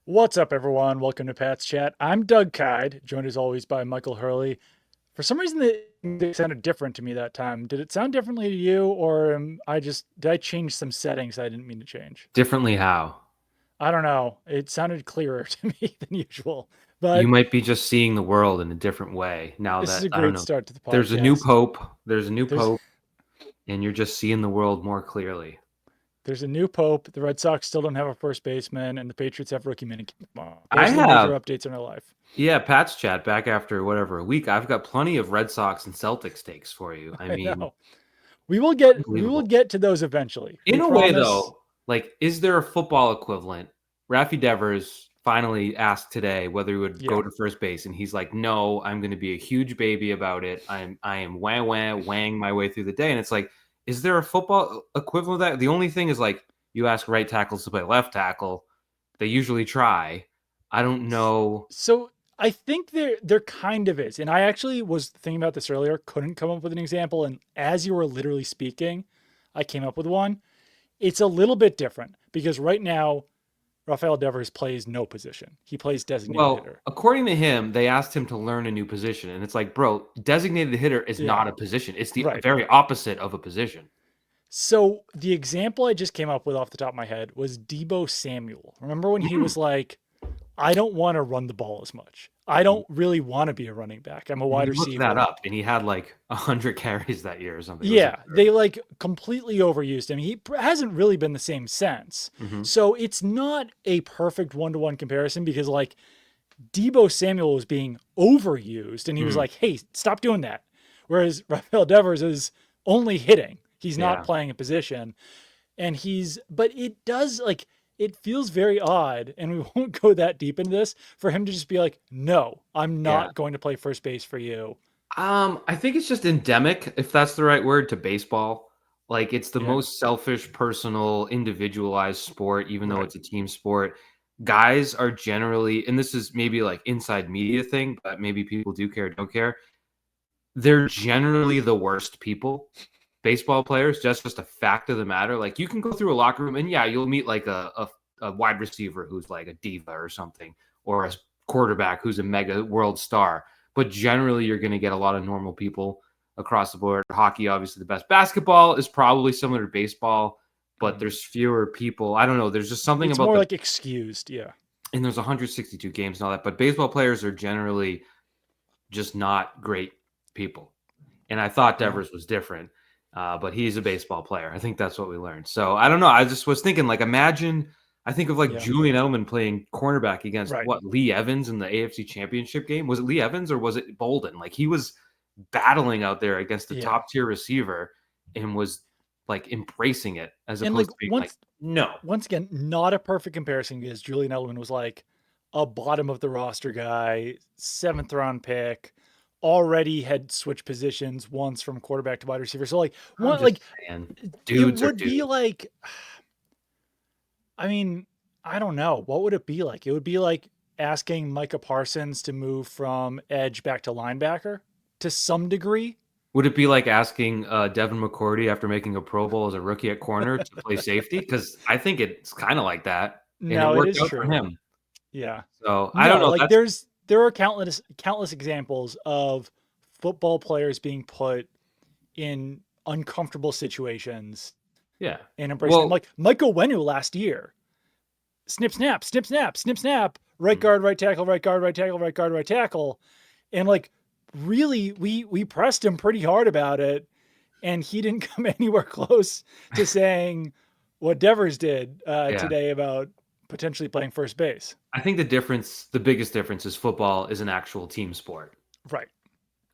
What's up, everyone? Welcome to Pat's Chat. I'm Doug Kyed, joined as always by Michael Hurley. For some reason, it sounded different to me that time. Did it sound differently to you, or did I change some settings I didn't mean to change? Differently how? I don't know. It sounded clearer to me than usual, You but might be just seeing the world in a different way now this is that, a I don't great know, start to the there's a new podcast. pope, there's a new There's pope, and you're just seeing the world more clearly. there's a new pope. The Red Sox still don't have a first baseman, and the Patriots have rookie minicamp. I Those are the major have, updates in our life. yeah, Pat's chat back after whatever a week. I've got plenty of Red Sox and Celtics takes for you. I I mean, know. We will unbelievable. get to those eventually. We In a way, promise. though, like, is there a football equivalent? Rafi Devers finally asked today whether he would Yeah. go to first base, and he's like, "No, I'm going to be a huge baby about it. I am wang my way through the day." And it's like, is there a football equivalent of that? The only thing is like you ask right tackles to play left tackle, they usually try. I don't know. So I think there kind of is. And I actually was thinking about this earlier, couldn't come up with an example. And as you were literally speaking, I came up with one. It's a little bit different because right now, Rafael Devers plays no position. He plays designated Well, hitter. according to him, they asked him to learn a new position, and it's like, bro, designated hitter is Yeah, not a position. It's the right. very opposite of a position. So the example I just came up with off the top of my head was Debo Samuel. Remember when he was like, I don't want to run the ball as much. I don't really want to be a running back. I'm a wide You looked that receiver. up, and he had like 100 carries that year or something. It was Yeah, they absurd. like completely overused him. He hasn't really been the same since. Hmm. So it's not a perfect one-to-one comparison because like Debo Samuel was being overused and he was Mm, like, "Hey, stop doing that." Whereas Rafael Devers is only hitting. He's not yeah, playing a position and but it does like it feels very odd and we won't go that deep into this for him to just be like, "No, I'm yeah. not going to play first base for you." I think it's just endemic, if that's the right word, to baseball. Like it's the Yeah, most selfish, personal, individualized sport, even though right. it's a team sport. Guys are generally, and this is maybe like inside media thing, but maybe people do care, don't care. They're generally the worst people. Baseball players, just a fact of the matter. Like you can go through a locker room and yeah, you'll meet like a wide receiver who's like a diva or something, or a quarterback who's a mega world star. But generally, you're going to get a lot of normal people across the board. Hockey, obviously, the best. Basketball is probably similar to baseball, but Mhm. there's fewer people. I don't know. There's just something It's about more the, like excused. Yeah. and there's 162 games and all that. But baseball players are generally just not great people. And I thought Yeah. Devers was different, but he's a baseball player. I think that's what we learned. So I don't know. I just was thinking, like, imagine. I think of like Yeah. Julian Edelman playing cornerback against Right. what Lee Evans in the AFC Championship game. Was it Lee Evans or was it Bolden? Like he was battling out there against the Yeah. top tier receiver and was like embracing it as And like opposed to being like, no. once again, not a perfect comparison because Julian Edelman was like a bottom of the roster guy, seventh round pick, already had switched positions once from quarterback to wide receiver. So like I'm one just like saying, it dudes are would be dudes. like I mean, I don't know. What would it be like? It would be like asking Micah Parsons to move from edge back to linebacker to some degree. Would it be like asking Devin McCourty after making a Pro Bowl as a rookie at corner to play safety? Because I think it's kind of like that, and it No, it worked is out for true. him. Yeah. So I don't No, know. like That's there are countless examples of football players being put in uncomfortable situations yeah. and embracing them. Well, Like Michael Wenu last year. Snip snap, snip snap, snip snap, right mm, guard, right tackle, right guard, right tackle, right guard, right tackle. And like really we pressed him pretty hard about it and he didn't come anywhere close to saying what Devers did yeah. today about potentially playing first base. I think the biggest difference is football is an actual team sport, Right.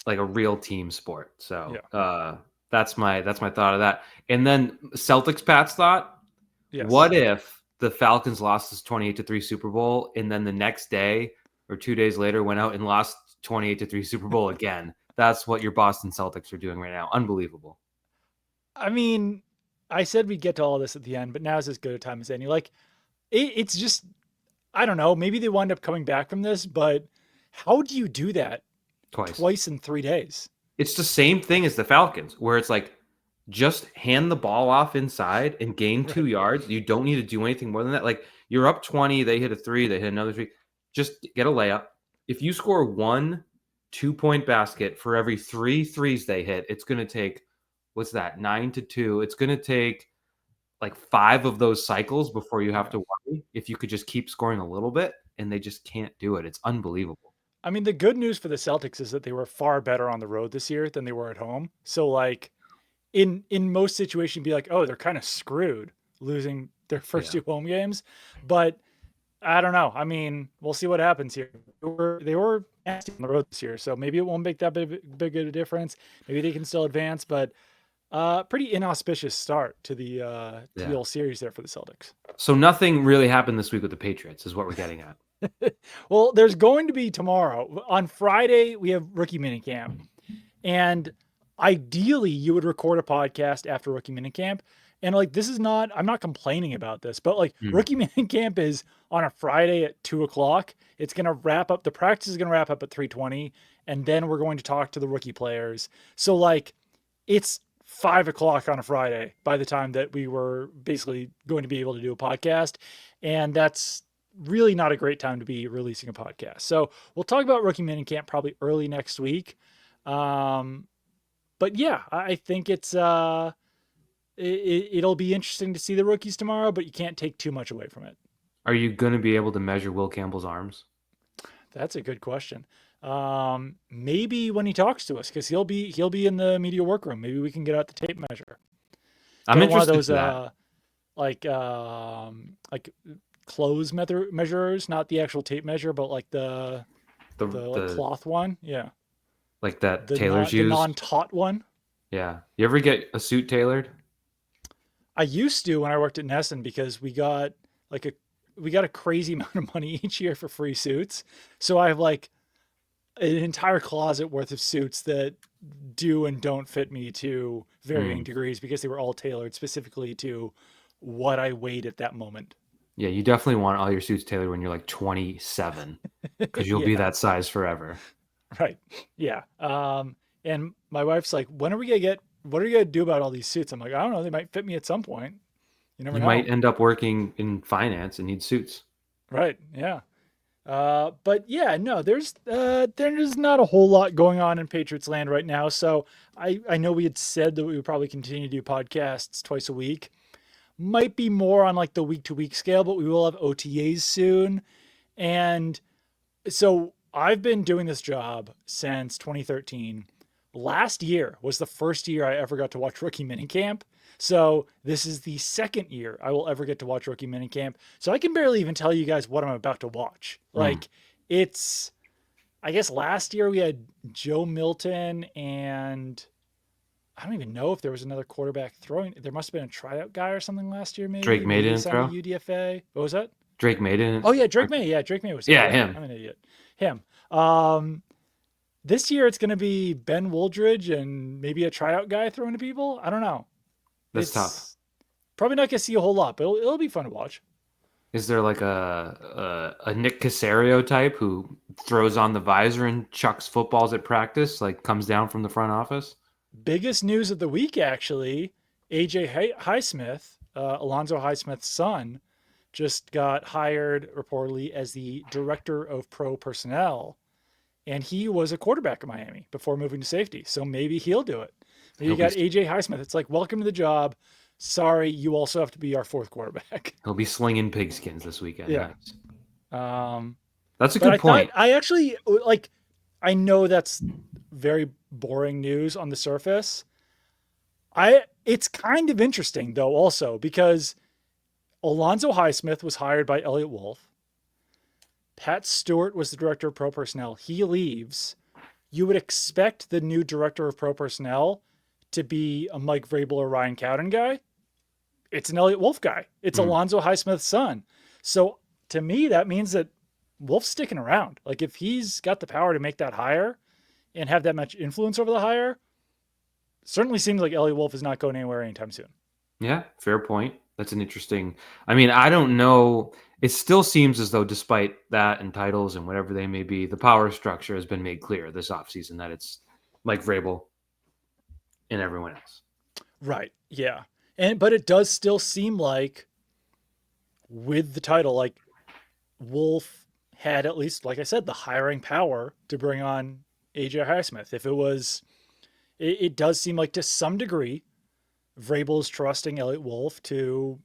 like a real team sport. So Yeah. that's my thought of that. And then Celtics Pat's thought. Yes. What if the Falcons lost this 28-3 Super Bowl and then the next day or 2 days later went out and lost 28-3 Super Bowl again? That's what your Boston Celtics are doing right now. Unbelievable. I mean, I said we'd get to all this at the end, but now is as good a time as any. Like, it's just, I don't know. Maybe they wind up coming back from this, but how do you do that Twice. twice in 3 days? It's the same thing as the Falcons, where it's like just hand the ball off inside and gain 2 Right. yards. You don't need to do anything more than that. Like, you're up 20, they hit a 3, they hit another 3. Just get a layup. If you score 1 2-point basket for every 3 threes they hit, it's going to take, what's that, 9 to 2. It's going to take like 5 of those cycles before you have Yeah. to worry if you could just keep scoring a little bit, and they just can't do it. It's unbelievable. I mean, the good news for the Celtics is that they were far better on the road this year than they were at home. So like in most situations, be like, oh, they're kind of screwed losing their first Yeah. 2 home games. But I don't know. I mean, we'll see what happens here. They were nasty on the road this year, so maybe it won't make that big of a difference. Maybe they can still advance, but pretty inauspicious start to the Yeah. old series there for the Celtics. So nothing really happened this week with the Patriots is what we're getting at. Well, there's going to be tomorrow. On Friday, we have rookie minicamp. And ideally, you would record a podcast after rookie minicamp. And like, this is not, I'm not complaining about this, but like, Mm. rookie minicamp is on a Friday at 2 o'clock. It's going to wrap up, the practice is going to wrap up at 3:20. And then we're going to talk to the rookie players. So, like, it's 5 o'clock on a Friday by the time that we were basically going to be able to do a podcast. And that's really not a great time to be releasing a podcast. So we'll talk about rookie minicamp probably early next week. But yeah, I think it'll be interesting to see the rookies tomorrow, but you can't take too much away from it. Are you going to be able to measure Will Campbell's arms? That's a good question. Maybe when he talks to us, because he'll be in the media workroom. Maybe we can get out the tape measure. I'm Get one of interested those in that. like clothes measurers, not the actual tape measure, but like the like The cloth one. Yeah, like that the tailors non the use. non-taut one. Yeah. You ever get a suit tailored? I used to when I worked at Nesson because like a we got a crazy amount of money each year for free suits. So I have like an entire closet worth of suits that do and don't fit me to varying Mm. degrees because they were all tailored specifically to what I weighed at that moment. Yeah, you definitely want all your suits tailored when you're like 27 because you'll be Yeah, that size forever. right. Yeah. And my wife's like, when are we gonna get? What are you gonna do about all these suits? I'm like, I don't know. They might fit me at some point. You never You know. might end up working in finance and need suits. Right. Yeah. But yeah, no, there's not a whole lot going on in Patriots land right now. So I know we had said that we would probably continue to do podcasts twice a week. Might be more on like the week to week scale, but we will have OTAs soon. And so I've been doing this job since 2013. Last year was the first year I ever got to watch rookie minicamp. So this is the second year I will ever get to watch rookie minicamp. So I can barely even tell you guys what I'm about to watch. Mm. Like it's, I guess last year we had Joe Milton and I don't even know if there was another quarterback throwing. There must have been a tryout guy or something last year, Drake maybe. May Maybe he didn't signed a throw. UDFA. What was that? Drake May didn't. Oh yeah, Drake May. Yeah, Drake May was there. Yeah, Yeah, him. I'm an idiot. Him. Um, this year it's going to be Ben Woldridge and maybe a tryout guy throwing to people. I don't know. That's tough. It's probably not going to see a whole lot, but it'll be fun to watch. Is there like a Nick Casario type who throws on the visor and chucks footballs at practice, like comes down from the front office? Biggest news of the week, actually, AJ Highsmith, Alonzo Highsmith's son, just got hired reportedly as the director of pro personnel. And he was a quarterback in Miami before moving to safety. So maybe he'll do it. But you He'll be got AJ Highsmith. It's like, welcome to the job. Sorry, you also have to be our fourth quarterback. he'll be slinging pigskins this weekend. Yeah. Nice. Um, That's a but good I thought point. I actually like I know that's very boring news on the surface. It's kind of interesting though also because Alonzo Highsmith was hired by Eliot Wolf. Pat Stewart was the director of pro personnel. He leaves. You would expect the new director of pro personnel to be a Mike Vrabel or Ryan Cowden guy. It's an Eliot Wolf guy. It's Mm. Alonzo Highsmith's son. So to me, that means that Wolf's sticking around. Like if he's got the power to make that hire and have that much influence over the hire, certainly seems like Eliot Wolf is not going anywhere anytime soon. Yeah, fair point. That's an interesting. I mean, I don't know. It still seems as though, despite that and titles and whatever they may be, the power structure has been made clear this offseason that it's Mike Vrabel and everyone else. Right. Yeah. But it does still seem like with the title, like Wolf had at least, like I said, the hiring power to bring on AJ Highsmith. If it was, it does seem like to some degree, Vrabel's trusting Eliot Wolf to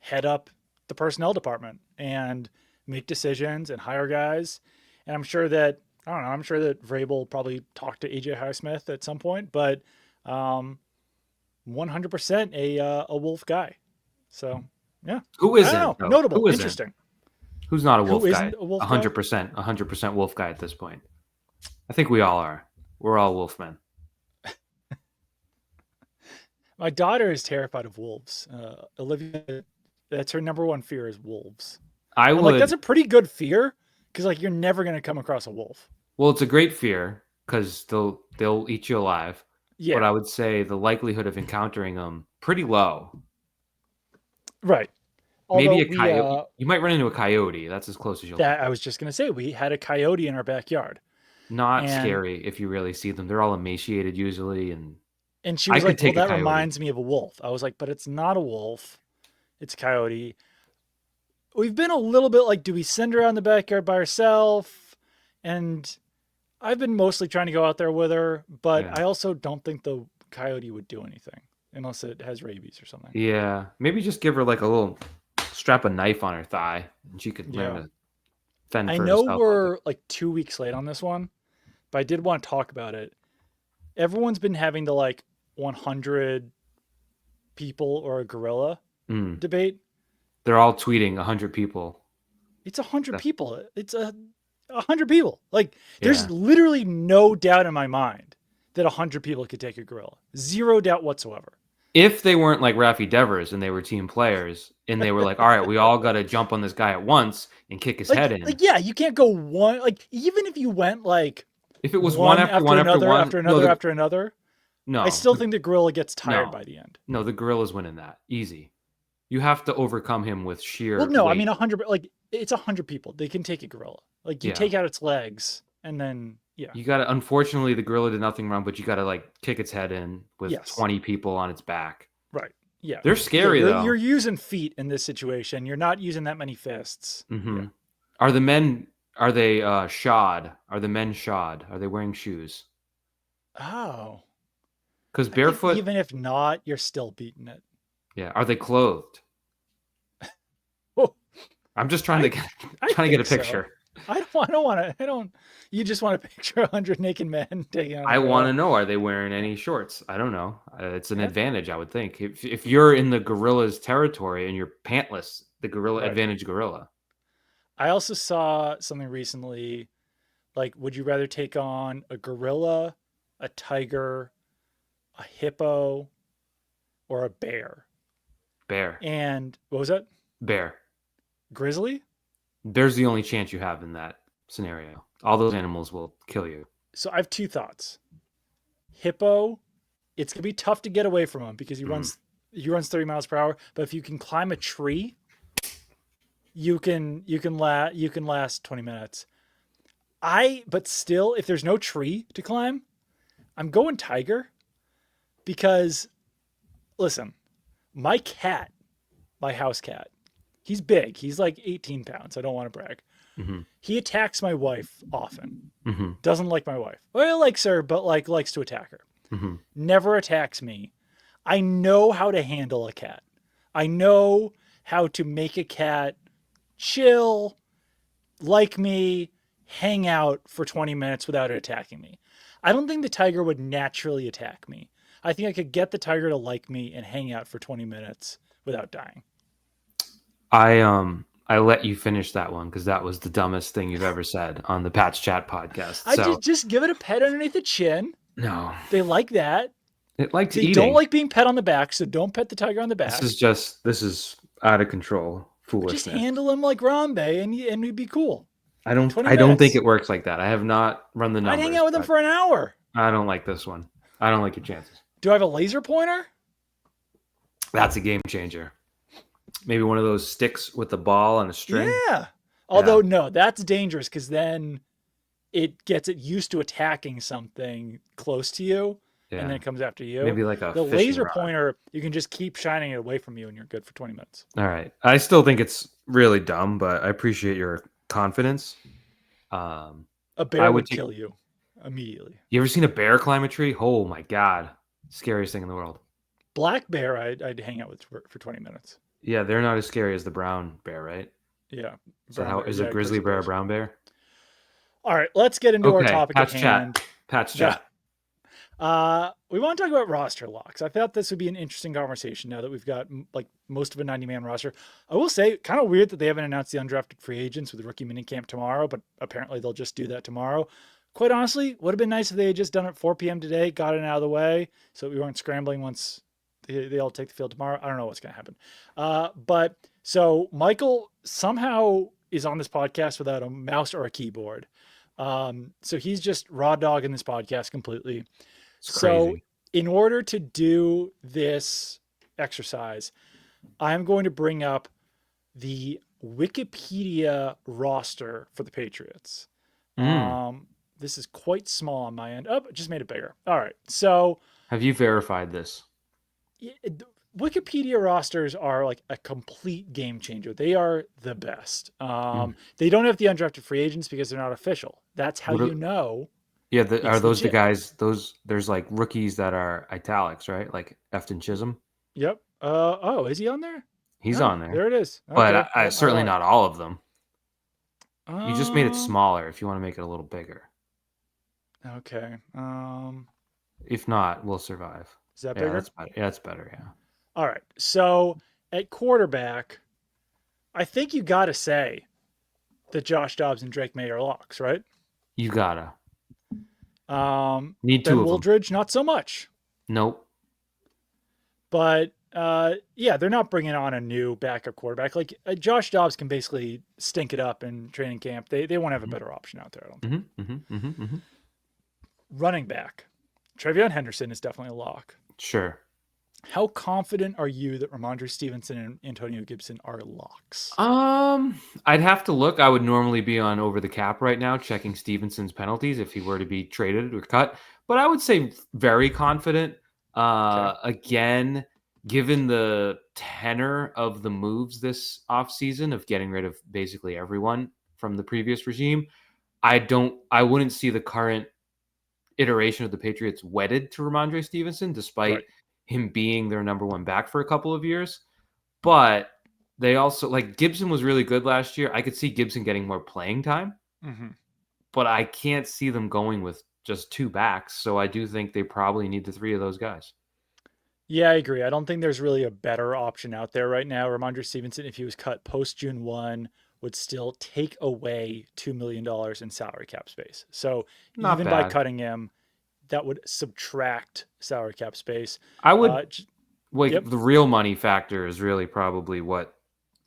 head up the personnel department and make decisions and hire guys. And I'm sure that, I don't know, I'm sure that Vrabel probably talked to AJ Highsmith at some point, but 100% a Wolf guy. So, yeah, Who I don't isn't know. though? Notable, Who isn't? interesting. Who's not a Who wolf isn't guy? a Wolf guy? 100%, 100% wolf guy at this point. I think we all are. We're all wolfmen. My daughter is terrified of wolves. Olivia, that's her number one fear is wolves. I And like, that's would. a pretty good fear because like you're never going to come across a wolf. Well, it's a great fear because they'll eat you alive. But Yeah, I would say the likelihood of encountering them pretty low. right. Although Maybe a we, coyote. You might run into a coyote. That's as close as you'll that get. I was just going to say, we had a coyote in our backyard. Not And scary if you really see them. They're all emaciated usually, and and she I was could like, "Well, take a that coyote. reminds me of a wolf." I was like, "But it's not a wolf. It's a coyote." We've been a little bit like, do we send her out in the backyard by herself? And I've been mostly trying to go out there with her, but Yeah, I also don't think the coyote would do anything unless it has rabies or something. yeah. Maybe just give her like a little strap a knife on her thigh, and she could learn Yeah. to fend I for know herself out there. we're like 2 weeks late on this one, but I did want to talk about it. Everyone's been having the like 100 people or a gorilla Mm. debate. They're all tweeting 100 people. It's 100 That- people. It's 100 people. Like, there's Yeah. literally no doubt in my mind that 100 people could take a gorilla. Zero doubt whatsoever. If they weren't like Rafi Devers and they were team players and they were like, all right, we all got to jump on this guy at once and kick his head in. Yeah, you can't go one. Like, even if you went like If it was one one after after one after another, one, after no, another, after another, I no, still think the gorilla gets tired no, by the end. no, the gorilla's winning that easy. You have to overcome him with Well, sheer no, I mean weight. 100. Like, it's 100 people. They can take a gorilla. Like, you Yeah, take out its legs, and then yeah, you got to. Unfortunately, the gorilla did nothing wrong, but you got to like kick its head in with yes, 20 people on its back. right, yeah. They're scary Yeah, though. you're using feet in this situation. You're not using that many fists. Hmm. Yeah. Are the men? Are they shod? Are the men shod? Are they wearing shoes? Oh, Because I think barefoot. even if not, you're still beating it. Yeah. Are they clothed? Oh, I'm just trying to get I trying to get a think so. picture. I don't want to. I don't. You just want to picture 100 naked men taking on a I want gorilla. to know: are they wearing any shorts? I don't know. It's an Yeah. advantage, I would think. If you're in the gorilla's territory and you're pantless, the gorilla Right. advantage gorilla. I also saw something recently. Like, would you rather take on a gorilla, a tiger, a hippo, or a bear? Bear, And what was that? bear. Grizzly? There's the only chance you have in that scenario. All those animals will kill you. So I have two thoughts. Hippo, it's gonna be tough to get away from him because he runs 30 miles per hour. But if you can climb a tree, you can last 20 minutes. But still, if there's no tree to climb, I'm going tiger because listen, my cat, my house cat, he's big. He's like 18 pounds. I don't want to brag. Hmm. He attacks my wife often. Hmm. Doesn't like my wife. Well, he likes her, but like likes to attack her. Hmm. Never attacks me. I know how to handle a cat. I know how to make a cat chill, like me, hang out for 20 minutes without it attacking me. I don't think the tiger would naturally attack me. I think I could get the tiger to like me and hang out for 20 minutes without dying. I let you finish that one because that was the dumbest thing you've ever said on the Pat's Chat podcast. I So just give it a pet underneath the chin. no, They like that. it likes They eating. don't like being pet on the back, so don't pet the tiger on the back. This is out of control Just foolishness. handle him like Rambe and we'd be cool. I don't 20 think minutes. it works like that. I have not run the I'd numbers. hang out with him but for an hour. I don't like this one. I don't like your chances. Do I have a laser pointer? That's a game changer. Maybe one of those sticks with the ball and a string. Yeah. Although no, that's dangerous because then it gets it used to attacking something close to you. and then Yeah. it comes after you. Maybe like a The fishing laser rod. pointer, you can just keep shining it away from you and you're good for 20 minutes. All right. I still think it's really dumb, but I appreciate your confidence. Um, A I bear would would take. kill you immediately. You ever seen a bear climb a tree? Oh my god, scariest thing in the world. Black bear, I'd hang out with for 20 minutes. Yeah, they're not as scary as the brown bear, right? Yeah. Is that Brown how? bear. Is a Yeah, grizzly grizzly bear a bears. brown bear? All right, let's get into our Okay, topic at Pat's chat. hand. Pat's Yeah. chat. We want to talk about roster locks. I thought this would be an interesting conversation now that we've got like most of a 90-man roster. I will say, kind of weird that they haven't announced the undrafted free agents with the rookie minicamp tomorrow, but apparently they'll just do that tomorrow. Quite honestly, would have been nice if they had just done it at 4 p.m. today, got it out of the way, so we weren't scrambling once they all take the field tomorrow. I don't know what's going to happen. But so Michael somehow is on this podcast without a mouse or a keyboard. So he's just raw dogging this podcast completely. It's So, crazy. in order to do this exercise, I'm going to bring up the Wikipedia roster for the Patriots. Mm. This is quite small on my end. Oh, just made it bigger. All right. So, Have you verified this? Wikipedia rosters are like a complete game changer. They are the best. Mm. They don't have the undrafted free agents because they're not official. That's how What you are, know yeah, are it's those the legit. guys? Those there's like rookies that are italics, right? Like Efton Chisholm. Yep. Oh, is he on there? He's Oh, on there, there it is. but Okay. I Well, I certainly lied. not all of them. You just made it Um. smaller. If you want to make it a little bigger, Okay. if not, we'll survive. Is that Yeah, bigger? that's better. Yeah, that's better. Yeah, All right. So at quarterback, I think you got to say that Josh Dobbs and Drake May are locks, right? you gotta need two Ben of them. Wooldridge, not so much. Nope. But yeah, they're not bringing on a new backup quarterback. Like Josh Dobbs can basically stink it up in training camp. They won't have a better option out there, I don't think. Mm-hmm, mm-hmm, mm-hmm, mm-hmm. Running back, Trevion Henderson is definitely a lock. Sure. How confident are you that Ramondre Stevenson and Antonio Gibson are locks? I'd have to look. I would normally be on over the cap right now, checking Stevenson's penalties if he were to be traded or cut. But I would say very confident. Okay. Again, given the tenor of the moves this offseason of getting rid of basically everyone from the previous regime, I wouldn't see the current iteration of the Patriots wedded to Ramondre Stevenson, despite Right. him being their number one back for a couple of years. But they also, like, Gibson was really good last year. I could see Gibson getting more playing time, Mm-hmm. but I can't see them going with just two backs. So I do think they probably need the three of those guys. Yeah, I agree. I don't think there's really a better option out there right now. Ramondre Stevenson, if he was cut post June 1, would still take away $2 million in salary cap space. So Not even by bad. cutting him, that would subtract salary cap space. I would Yep. the real money factor is really probably what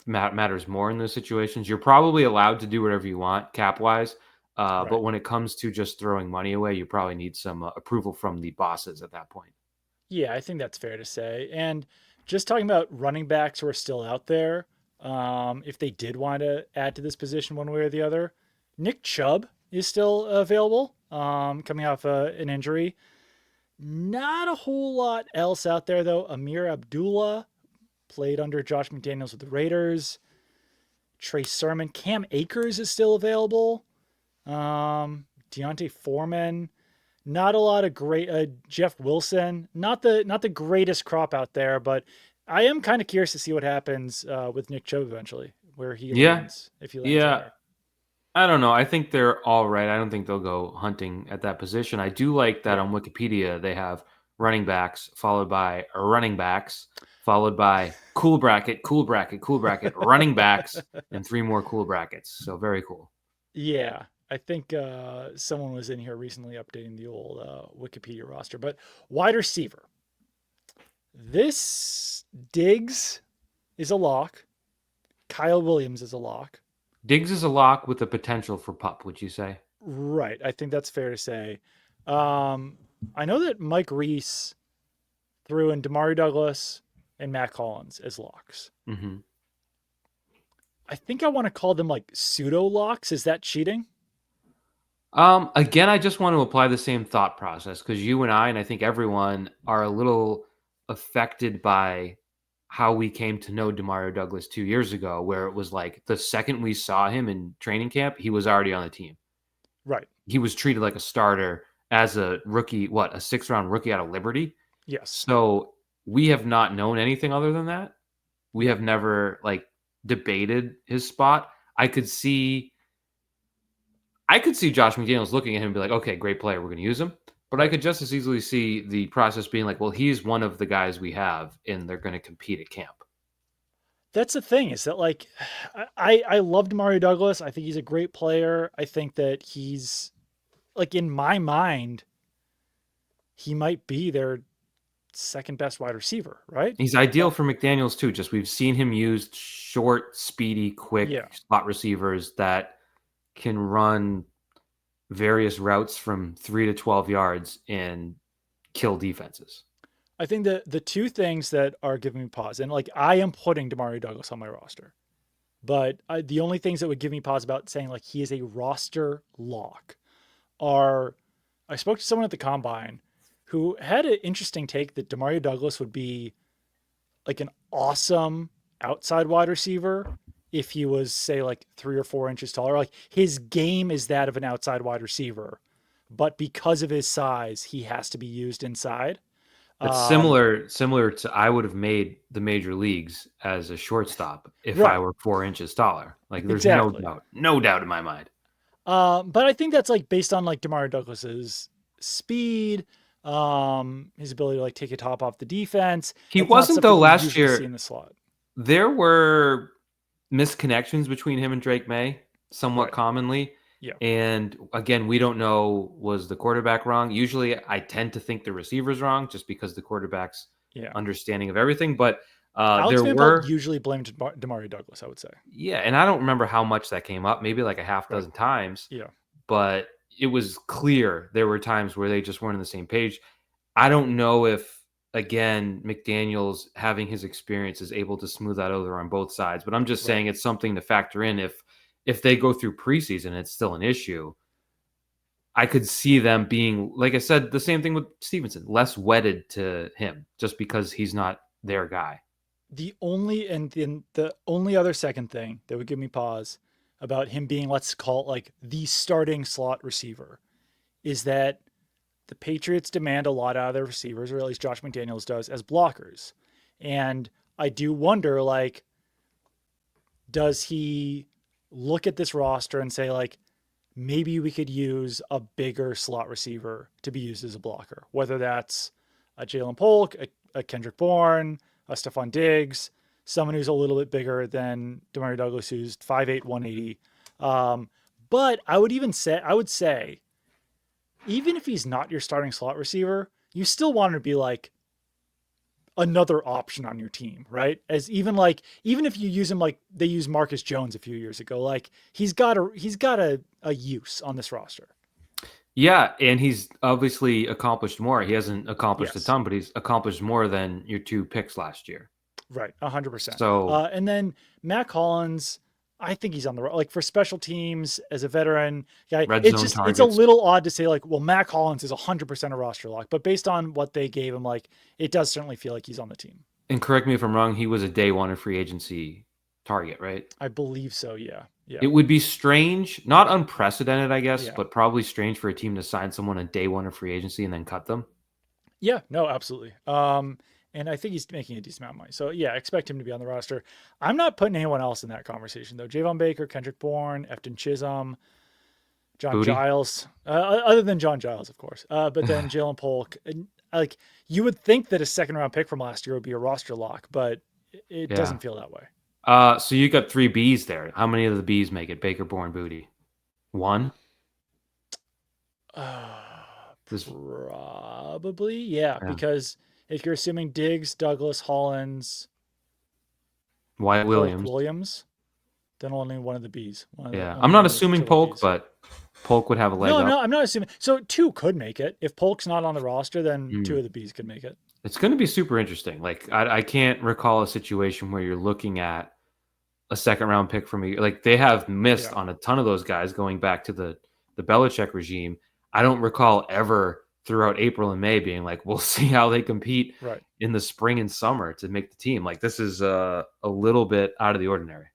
matters more in those situations. You're probably allowed to do whatever you want cap wise. But Right. when it comes to just throwing money away, you probably need some approval from the bosses at that point. Yeah, I think that's fair to say. And just talking about running backs who are still out there, if they did want to add to this position one way or the other, Nick Chubb is still available, coming off an injury. Not a whole lot else out there, though. Amir Abdullah played under Josh McDaniels with the Raiders. Trey Sermon. Cam Akers is still available. Deontay Foreman. Not a lot of great. Jeff Wilson. Not the greatest crop out there, but I am kind of curious to see what happens with Nick Chubb eventually, where he Yeah. lands, if he lands Yeah. anywhere. I don't know. I think they're all right. I don't think they'll go hunting at that position. I do like that Yeah. on Wikipedia they have running backs followed by running backs followed by cool bracket, cool bracket, cool bracket, running backs, and three more cool brackets. So very cool. Yeah, I think someone was in here recently updating the old Wikipedia roster. But wide receiver, this Diggs is a lock. Kyle Williams is a lock. Diggs is a lock with the potential for pup, would you say? Right, I think that's fair to say. Um, I know that Mike Reese threw in Damari Douglas and Matt Collins as locks. Mm-hmm. I think I want to call them like pseudo locks. Is that cheating? Again, I just want to apply the same thought process because you and I think everyone are a little affected by how we came to know Demario Douglas 2 years ago, where it was like the second we saw him in training camp, he was already on the team. Right. He was treated like a starter as a rookie, a 6th-round rookie out of Liberty. Yes. So we have not known anything other than that. We have never debated his spot. I could see Josh McDaniels looking at him and be like, okay, great player, we're going to use him. But I could just as easily see the process being like, well, he's one of the guys we have, and they're going to compete at camp. That's the thing, is that like I loved Mario Douglas. I think he's a great player. I think that he's like, in my mind, he might be their second best wide receiver, right? He's ideal for McDaniels too. Just we've seen him used short, speedy, quick Yeah. slot receivers that can run various routes from 3 to 12 yards and kill defenses. I think that the two things that are giving me pause, and like I am putting Demario Douglas on my roster, but the only things that would give me pause about saying like he is a roster lock are, I spoke to someone at the combine who had an interesting take that Demario Douglas would be like an awesome outside wide receiver if he was, say, like 3 or 4 inches taller. Like his game is that of an outside wide receiver, but because of his size, he has to be used inside. It's Um, similar to I would have made the major leagues as a shortstop if I right, were 4 inches taller. Like there's exactly. no doubt in my mind. But I think that's like based on like Demario Douglas's speed, his ability to like take a top off the defense. He That's not wasn't stuff that though you last usually see year. in the slot. There were misconnections between him and Drake May somewhat Right. commonly. Yeah. And again, we don't know, was the quarterback wrong? Usually I tend to think the receiver's wrong just because the quarterback's Yeah. understanding of everything. But Alex there Van Pelt were, usually blamed Demario Douglas, I would say. yeah, and I don't remember how much that came up, maybe like a half Right. dozen times, Yeah. but it was clear there were times where they just weren't on the same page. I don't know if, again, McDaniels having his experience is able to smooth that over on both sides, but I'm just Right. saying it's something to factor in if they go through preseason and it's still an issue. I could see them being, like I said, the same thing with Stevenson, less wedded to him just because he's not their guy. The only, and then the only other second thing that would give me pause about him being, let's call it like the starting slot receiver, is that the Patriots demand a lot out of their receivers, or at least Josh McDaniels does, as blockers. And I do wonder, like, does he look at this roster and say, like, maybe we could use a bigger slot receiver to be used as a blocker, whether that's a Jalen Polk, a Kendrick Bourne, a Stephon Diggs, someone who's a little bit bigger than Demario Douglas, who's 5'8", 180. But I would say, even if he's not your starting slot receiver, you still want to be like another option on your team, right? As even if you use him like they used Marcus Jones a few years ago, like he's got a use on this roster. Yeah, and he's obviously accomplished more. He hasn't accomplished a Yes, ton, but he's accomplished more than your 2 picks last year. right, 100%. So And then Matt Collins, I think he's on the like for special teams as a veteran guy. red It's zone just it's a targets. little odd to say like, well, Matt Collins is 100% a roster lock, but based on what they gave him, like it does certainly feel like he's on the team. And correct me if I'm wrong, he was a day one of free agency target, right? I believe so. Yeah, yeah, It would be strange, not unprecedented, I guess, yeah. but probably strange for a team to sign someone on day one of free agency and then cut them. Yeah, no, absolutely. And I think he's making a decent amount of money. So yeah, expect him to be on the roster. I'm not putting anyone else in that conversation though. Javon Baker, Kendrick Bourne, Efton Chisholm, John Booty. Giles, other than John Giles, of course. But then Jalen Polk. And, like you would think that a second round pick from last year would be a roster lock, but it Yeah. doesn't feel that way. So you got 3 Bs there. How many of the Bs make it? Baker, Bourne, Booty. 1. This Probably, yeah, yeah. because if you're assuming Diggs, Douglas, Hollins, Wyatt Polk, Williams. Williams, then only one of the Bs. Yeah. I'm Only not one of the assuming legitimate Polk, Bs. but Polk would have a leg No, up. I'm not assuming. So two could make it. If Polk's not on the roster, then two Mm. of the Bs could make it. It's going to be super interesting. Like I can't recall a situation where you're looking at a second round pick from a, like they have missed Yeah. on a ton of those guys going back to the the Belichick regime, I don't recall ever throughout April and May being like, we'll see how they compete Right. in the spring and summer to make the team. Like this is a little bit out of the ordinary.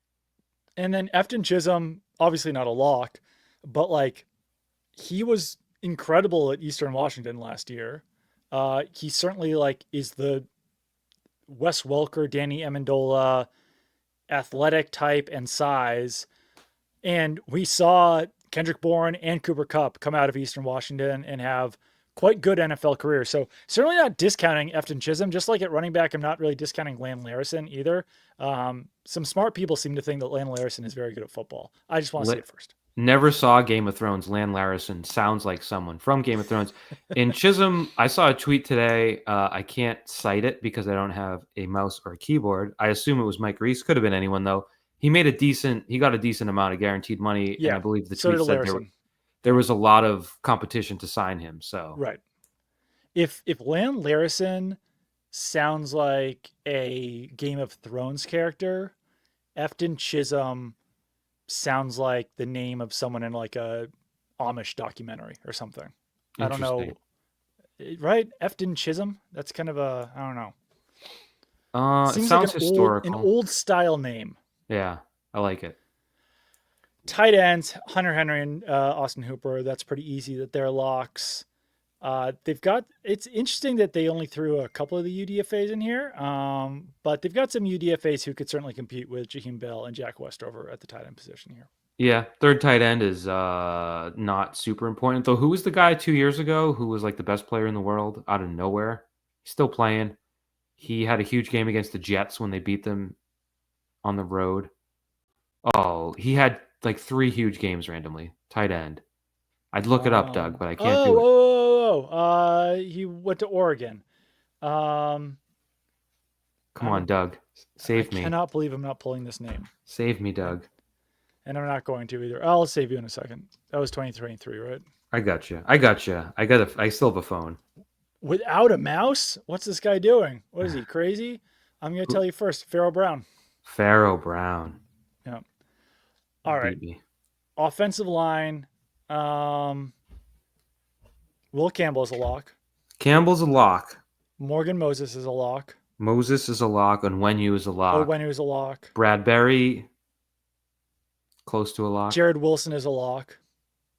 And then Efton Chisholm, obviously not a lock, but like he was incredible at Eastern Washington last year. He certainly like is the Wes Welker, Danny Amendola athletic type and size. And we saw Kendrick Bourne and Cooper Kupp come out of Eastern Washington and have quite good NFL careers. So certainly not discounting Efton Chisholm. Just like at running back, I'm not really discounting Lan Larison either. Some smart people seem to think that Lan Larison is very good at football. I just want to see it first. Never saw Game of Thrones. Lan Larison sounds like someone from Game of Thrones. In Chisholm, I saw a tweet today. I can't cite it because I don't have a mouse or a keyboard. I assume it was Mike Reese. Could have been anyone though. He got a decent amount of guaranteed money, and I Yeah. believe the So tweet did said Larison. there was a lot of competition to sign him. So Right. If Lan Larison sounds like a Game of Thrones character, Efton Chisholm sounds like the name of someone in like a Amish documentary or something. I don't interesting. know. Right? Efton Chisholm? That's kind of a I don't know. It Seems like sounds an historical. old style name. Yeah, I like it. Tight ends, Hunter Henry and Austin Hooper. That's pretty easy that they're locks. They've got. It's interesting that they only threw a couple of the UDFA's in here, but they've got some UDFA's who could certainly compete with Jaheim Bell and Jack Westover at the tight end position here. Yeah, third tight end is not super important though. Who was the guy 2 years ago who was like the best player in the world out of nowhere? He's still playing. He had a huge game against the Jets when they beat them on the road. Oh, he had like 3 huge games randomly. Tight end. I'd look it up, Doug, but I can't do it. He went to Oregon. Um, Come on, I'm. Doug. I Save me. cannot believe I'm not pulling this name, Save me, and Doug. I'm not going to either. I'll save you in a second. That was 2023, right? I got you. I got you. I still have a phone. Without a mouse? What's this guy doing? What is he, crazy? I'm going to tell you first. Pharaoh Brown. Pharaoh Brown. Yeah. All right. Beat me. Offensive line. Um, Will Campbell is a lock. Campbell's a lock. Morgan Moses is a lock. Moses is a lock. Onwenu is a lock. Owenu is a lock. Bradbury, close to a lock. Jared Wilson is a lock.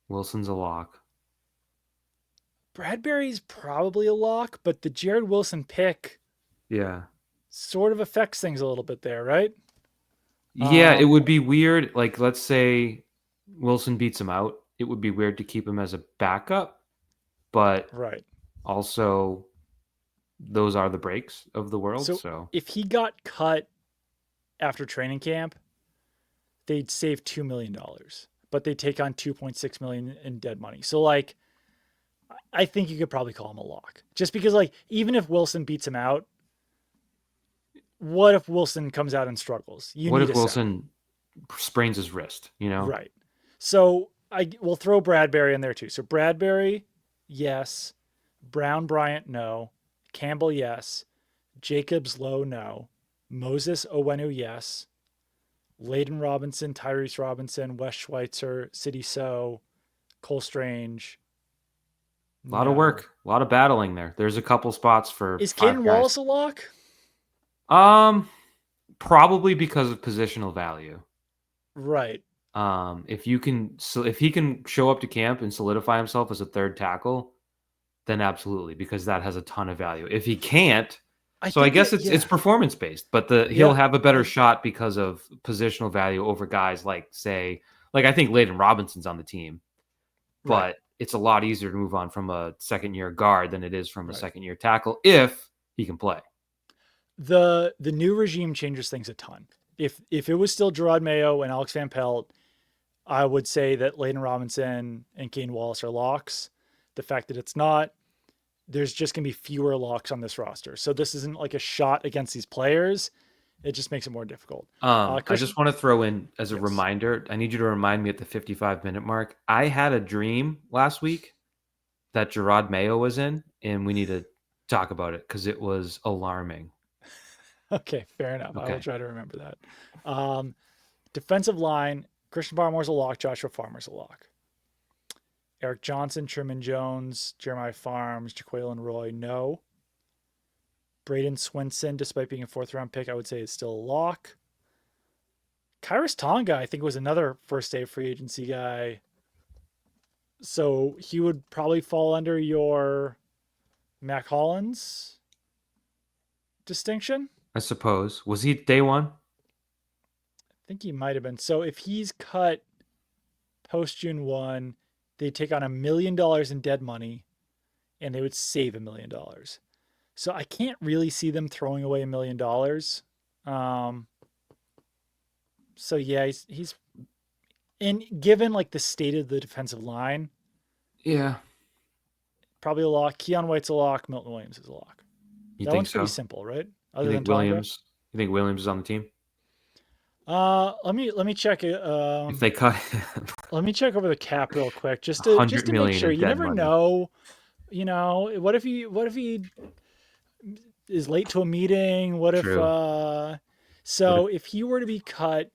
Wilson's a lock. Bradbury's probably a lock, but the Jared Wilson pick Yeah. sort of affects things a little bit there, right? Yeah, it would be weird. Like, let's say Wilson beats him out. It would be weird to keep him as a backup, but Right. also those are the breaks of the world. So So, if he got cut after training camp, they'd save $2 million, but they take on 2.6 million in dead money. So like, I think you could probably call him a lock just because like, even if Wilson beats him out, what if Wilson comes out and struggles? You what need if a center. Wilson sprains his wrist, you know? Right. So I will throw Bradbury in there too. So Bradbury, yes. Brown Bryant, no. Campbell, yes. Jacobs Lowe, no. Moses Owenu, yes. Layden Robinson, Tyrese Robinson, Wes Schweitzer, City So, Cole Strange. A lot of No. work, a lot of battling there. There's a couple spots for Is 5 Caden guys. Wallace a lock? Probably because of positional value. Right. If he can show up to camp and solidify himself as a third tackle, then absolutely, because that has a ton of value. If he can't, I guess it's performance based, but he'll have a better shot because of positional value over guys like I think Layden Robinson's on the team, but right. it's a lot easier to move on from a second year guard than it is from a second year tackle if he can play. The new regime changes things a ton. If it was still Gerard Mayo and Alex Van Pelt, I would say that Layden Robinson and Kane Wallace are locks. The fact that it's not, there's just going to be fewer locks on this roster. So this isn't like a shot against these players. It just makes it more difficult. I just want to throw in as a reminder, I need you to remind me at the 55-minute mark. I had a dream last week that Gerard Mayo was in, and we need to talk about it because it was alarming. Okay, fair enough. Okay. I will try to remember that. Defensive line, Christian Barmore's a lock, Joshua Farmer's a lock. Eric Johnson, Truman Jones, Jeremiah Farms, Jaquelin Roy, no. Braden Swinson, despite being a fourth round pick, I would say is still a lock. Kyrus Tonga, I think, was another first day free agency guy. So he would probably fall under your Mac Hollins distinction. I suppose. Was he day one? I think he might have been. So if he's cut post June 1, they take on $1 million in dead money and they would save $1 million. So I can't really see them throwing away $1 million. So yeah, he's and given like the state of the defensive line, Yeah. probably a lock. Keon White's a lock. Milton Williams is a lock. You That think one's pretty so? simple, right? You Other than think Tonga. Williams? You think Williams is on the team? Let me check it. If they cut Let me check over the cap real quick, just to just hundred to make million sure. in You dead never money. know. What if he is late to a meeting? What if True. What if, so if he were to be cut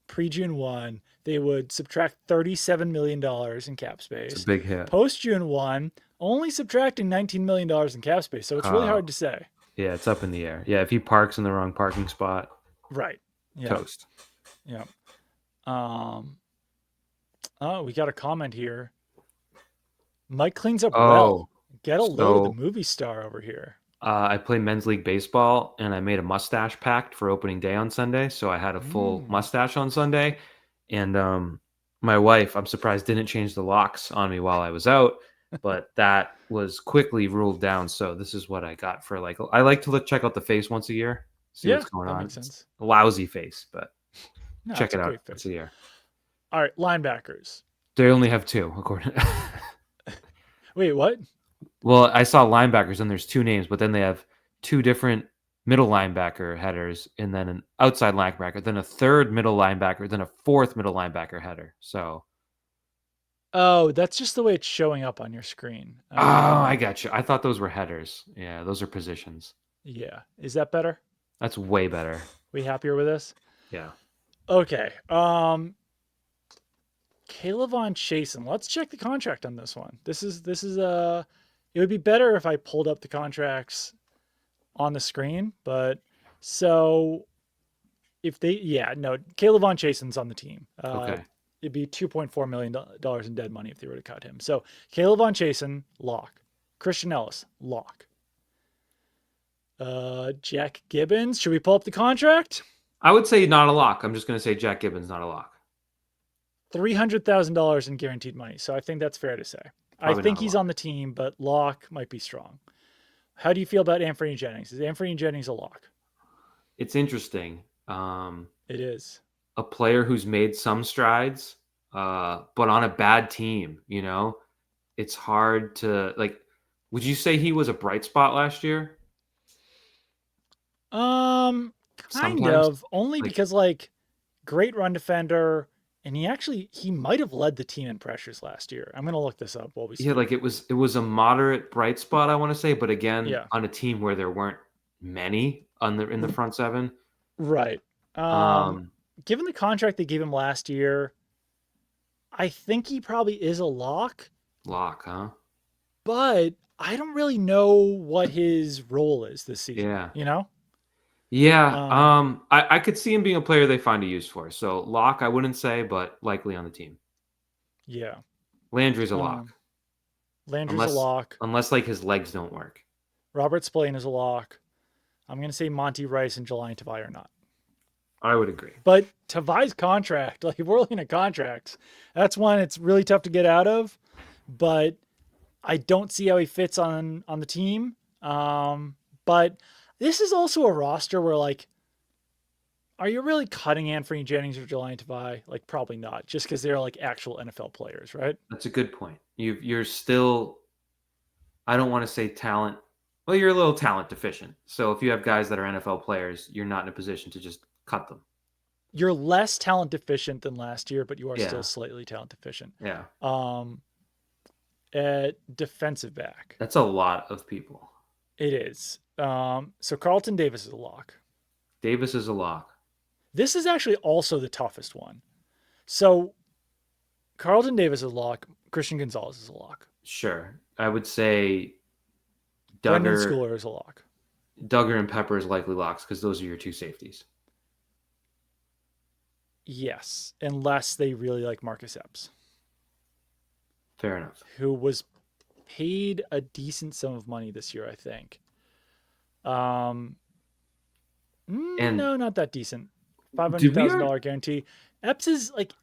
pre June 1, they would subtract $37 million in cap it's a space. big hit. Post June 1, only subtracting $19 million in cap space. So it's really hard to say. Yeah, it's up in the air. Yeah, if he parks in the wrong parking spot, Right. Yeah. toast. Yeah. Um oh, we got a comment here. Mike cleans up well. Oh, Get a load of the so movie star over here. I play men's league baseball, and I made a mustache pact for opening day on Sunday. So I had a full Mm. mustache on Sunday, and my wife, I'm surprised, didn't change the locks on me while I was out, but that was quickly ruled down. So this is what I got for like. I like to check out the face once a year, see Yeah, what's going that on. makes It's sense. a lousy face, but No, check it's a it out great once face. a year. All right, linebackers. They only have two, according. Wait, what? Well, I saw linebackers, and there's two names, but then they have two different middle linebacker headers, and then an outside linebacker, then a third middle linebacker, then a fourth middle linebacker header. So, Oh, that's just the way it's showing up on your screen. oh, I got you. I thought those were headers. Yeah, those are positions. Yeah. Is that better? That's way better. We happier with this? Yeah. Okay. Kayla Von Chasen. Let's check the contract on this one. This is it would be better if I pulled up the contracts on the screen, but so if they yeah, no, Kayla Von Chasen's on the team. Okay. It'd be $2.4 million in dead money if they were to cut him. So Kayla Von Chasen, lock. Christian Ellis, lock. Jack Gibbons. Should we pull up the contract? I would say not a lock. I'm just going to say Jack Gibbons, not a lock. $300,000 in guaranteed money. So I think that's fair to say. Probably I think not a he's lock. on the team, but lock might be strong. How do you feel about Anthony Jennings? Is Anthony Jennings a lock? It's interesting. It is. A player who's made some strides, but on a bad team, it's hard to like. Would you say he was a bright spot last year? Kind Sometimes, of. Only like, because great run defender, and he might have led the team in pressures last year. I'm gonna look this up while we speak. yeah, like it was a moderate bright spot, I want to say, but again, Yeah. on a team where there weren't many in the front seven. Right. Um, Given the contract they gave him last year, I think he probably is a lock, Lock, huh? but I don't really know what his role is this season. Yeah. You know? Yeah. Um, I could see him being a player they find a use for. So lock, I wouldn't say, but likely on the team. yeah. Landry's a lock. Um, Landry's a Unless lock. unless like his legs don't work. Robert Spillane is a lock. I'm gonna say Monty Rice and Jelani Tavai are not. I would agree. But Tavai's contract, if we're looking at contracts, that's one it's really tough to get out of. But I don't see how he fits on the team. But this is also a roster where are you really cutting Anthony Jennings or Jelani Tavai? Probably not, just because they're actual NFL players, right? That's a good point. You're still, I don't want to say talent. Well, you're a little talent deficient. So if you have guys that are NFL players, you're not in a position to just cut them. You're less talent deficient than last year, but you are Yeah. still slightly talent deficient. Yeah. At defensive back, That's a lot of people. it is. So Carlton Davis is a lock. Davis is a lock. This is actually also the toughest one. So Carlton Davis is a lock. Christian Gonzalez is a lock. Sure. I would say Brendan Duggar, Schooler is a lock. Duggar and Pepper is likely locks because those are your two safeties. Yes, unless they really like Marcus Epps, Fair enough. who was paid a decent sum of money this year, I think. Um, And no, not that decent. Five hundred did we thousand already? dollar guarantee. Epps is like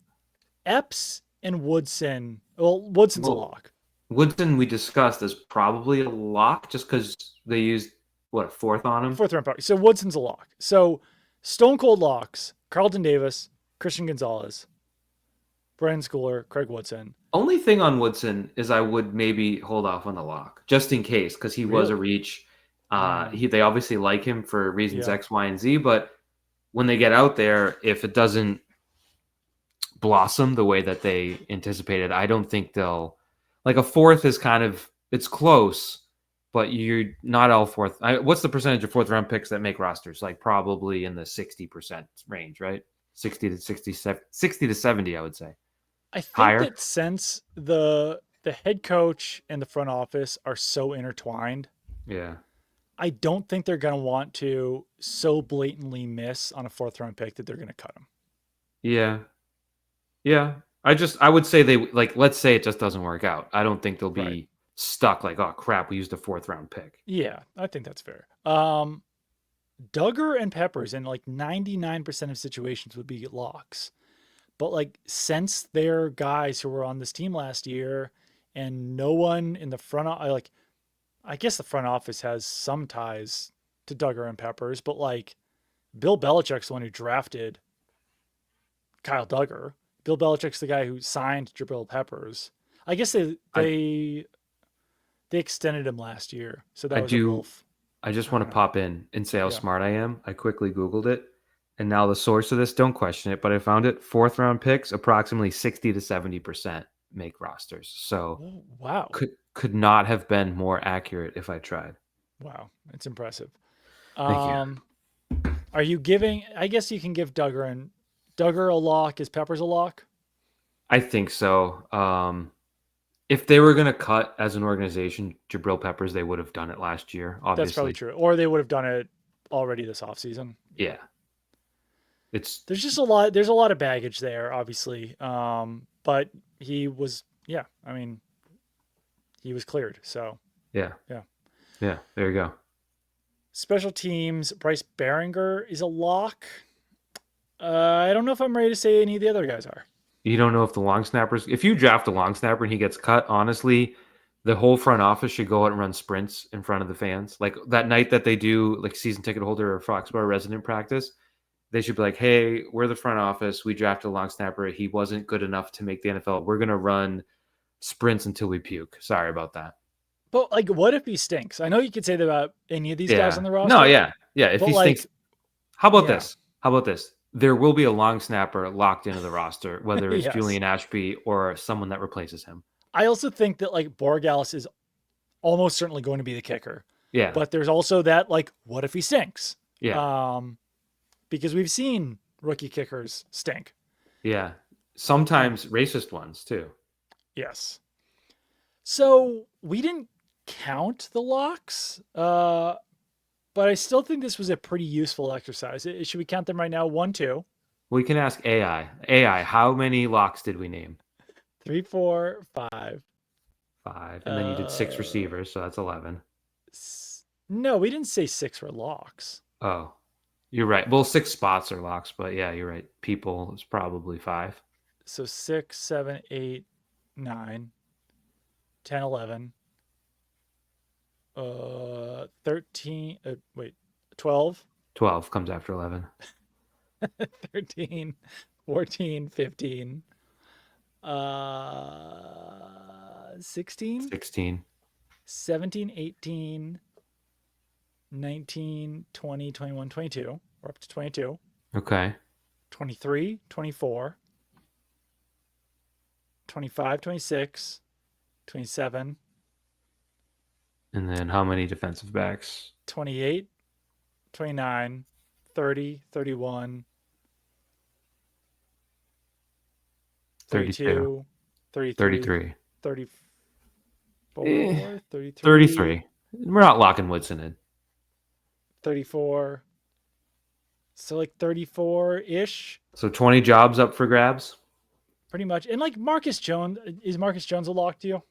Epps and Woodson. Well, Woodson's a Well, lock. Woodson we discussed as probably a lock just because they used what a fourth on him. Fourth round pick. So Woodson's a lock. So Stone Cold locks: Carlton Davis, Christian Gonzalez, Brendan Schooler, Craig Woodson. Only thing on Woodson is I would maybe hold off on the lock just in case because he was a Really? reach. Mm, They obviously like him for reasons yeah. X, Y, and Z, but when they get out there, if it doesn't blossom the way that they anticipated, I don't think they'll like a fourth is kind of it's close, but you're not all fourth. What's the percentage of fourth round picks that make rosters? Like probably in the 60% range, right? 60 to 67, 60 to 70, I would say. I think Higher. that since the head coach and the front office are so intertwined, Yeah. I don't think they're going to want to so blatantly miss on a fourth round pick that they're going to cut him. Yeah. Yeah. I would say they like let's say it just doesn't work out. I don't think they'll Right. be stuck like, oh crap, we used a fourth round pick. Yeah, I think that's fair. Duggar and Peppers in like 99% of situations would be locks. But like since they're guys who were on this team last year and no one in the front like I guess the front office has some ties to Duggar and Peppers, but like Bill Belichick's the one who drafted Kyle Duggar. Bill Belichick's the guy who signed Jabril Peppers. I guess I they extended him last year, so that I was a do Wolf. I just I want don't to know. pop in and say how Yeah. smart I am. I quickly Googled it. And now the source of this, don't question it, but I found it. Fourth round picks, approximately 60 to 70% make rosters. So Oh, wow. could not have been more accurate if I tried. Wow. It's impressive. Thank you. Um, are you giving? I guess you can give Duggar a lock. Is Peppers a lock? I think so. If they were going to cut as an organization Jabril Peppers, they would have done it last year, That's probably obviously. true. Or they would have done it already this offseason. Yeah. Yeah. It's There's just a lot. There's a lot of baggage there, obviously. But he was. Yeah. I mean, he was cleared. So yeah. yeah. Yeah, there you go. Special teams. Bryce Baringer is a lock. I don't know if I'm ready to say any of the other guys are. You don't know if the long snappers, if you draft a long snapper and he gets cut, honestly, the whole front office should go out and run sprints in front of the fans. Like that night that they do like season ticket holder or Foxborough resident practice, they should be like, hey, we're the front office. We drafted a long snapper. He wasn't good enough to make the NFL. We're going to run sprints until we puke. Sorry about that. But like, what if he stinks? I know you could say that about any of these guys Yeah. on the No, roster, yeah. Yeah. If but he stinks, like, how about yeah, this? How about this? There will be a long snapper locked into the roster, whether it's yes. Julian Ashby or someone that replaces him. I also think that like Borgalis is almost certainly going to be the kicker, Yeah. but there's also that like, what if he stinks? Yeah. Um, because we've seen rookie kickers stink. Yeah. Yeah. Sometimes racist ones too. Yes. So we didn't count the locks, but I still think this was a pretty useful exercise. Should we count them right now? 1, 2, We can ask AI. AI, how many locks did we name? 3, 4, 5. Five. And then you did six Uh, receivers, so that's 11. no, we didn't say 6 were locks. Oh, you're right. Well, six spots are locks, but yeah, you're right. People is probably five. So 6, 7, 8, 9, 10, 11, 13, wait, 12, 12 comes after 11. 13, 14, 15, 16, 16. 17, 18, 19, 20, 21, 22. We're up to 22, Okay. 23, 24, 25, 26, 27, And then how many defensive backs? 28, 29, 30, 31, 32. 32, 33, 33. Eh, 34, 33, 33. We're not locking Woodson in. 34. So like 34-ish, So 20 jobs up for grabs. pretty much. And like Marcus Jones, is Marcus Jones a lock to you?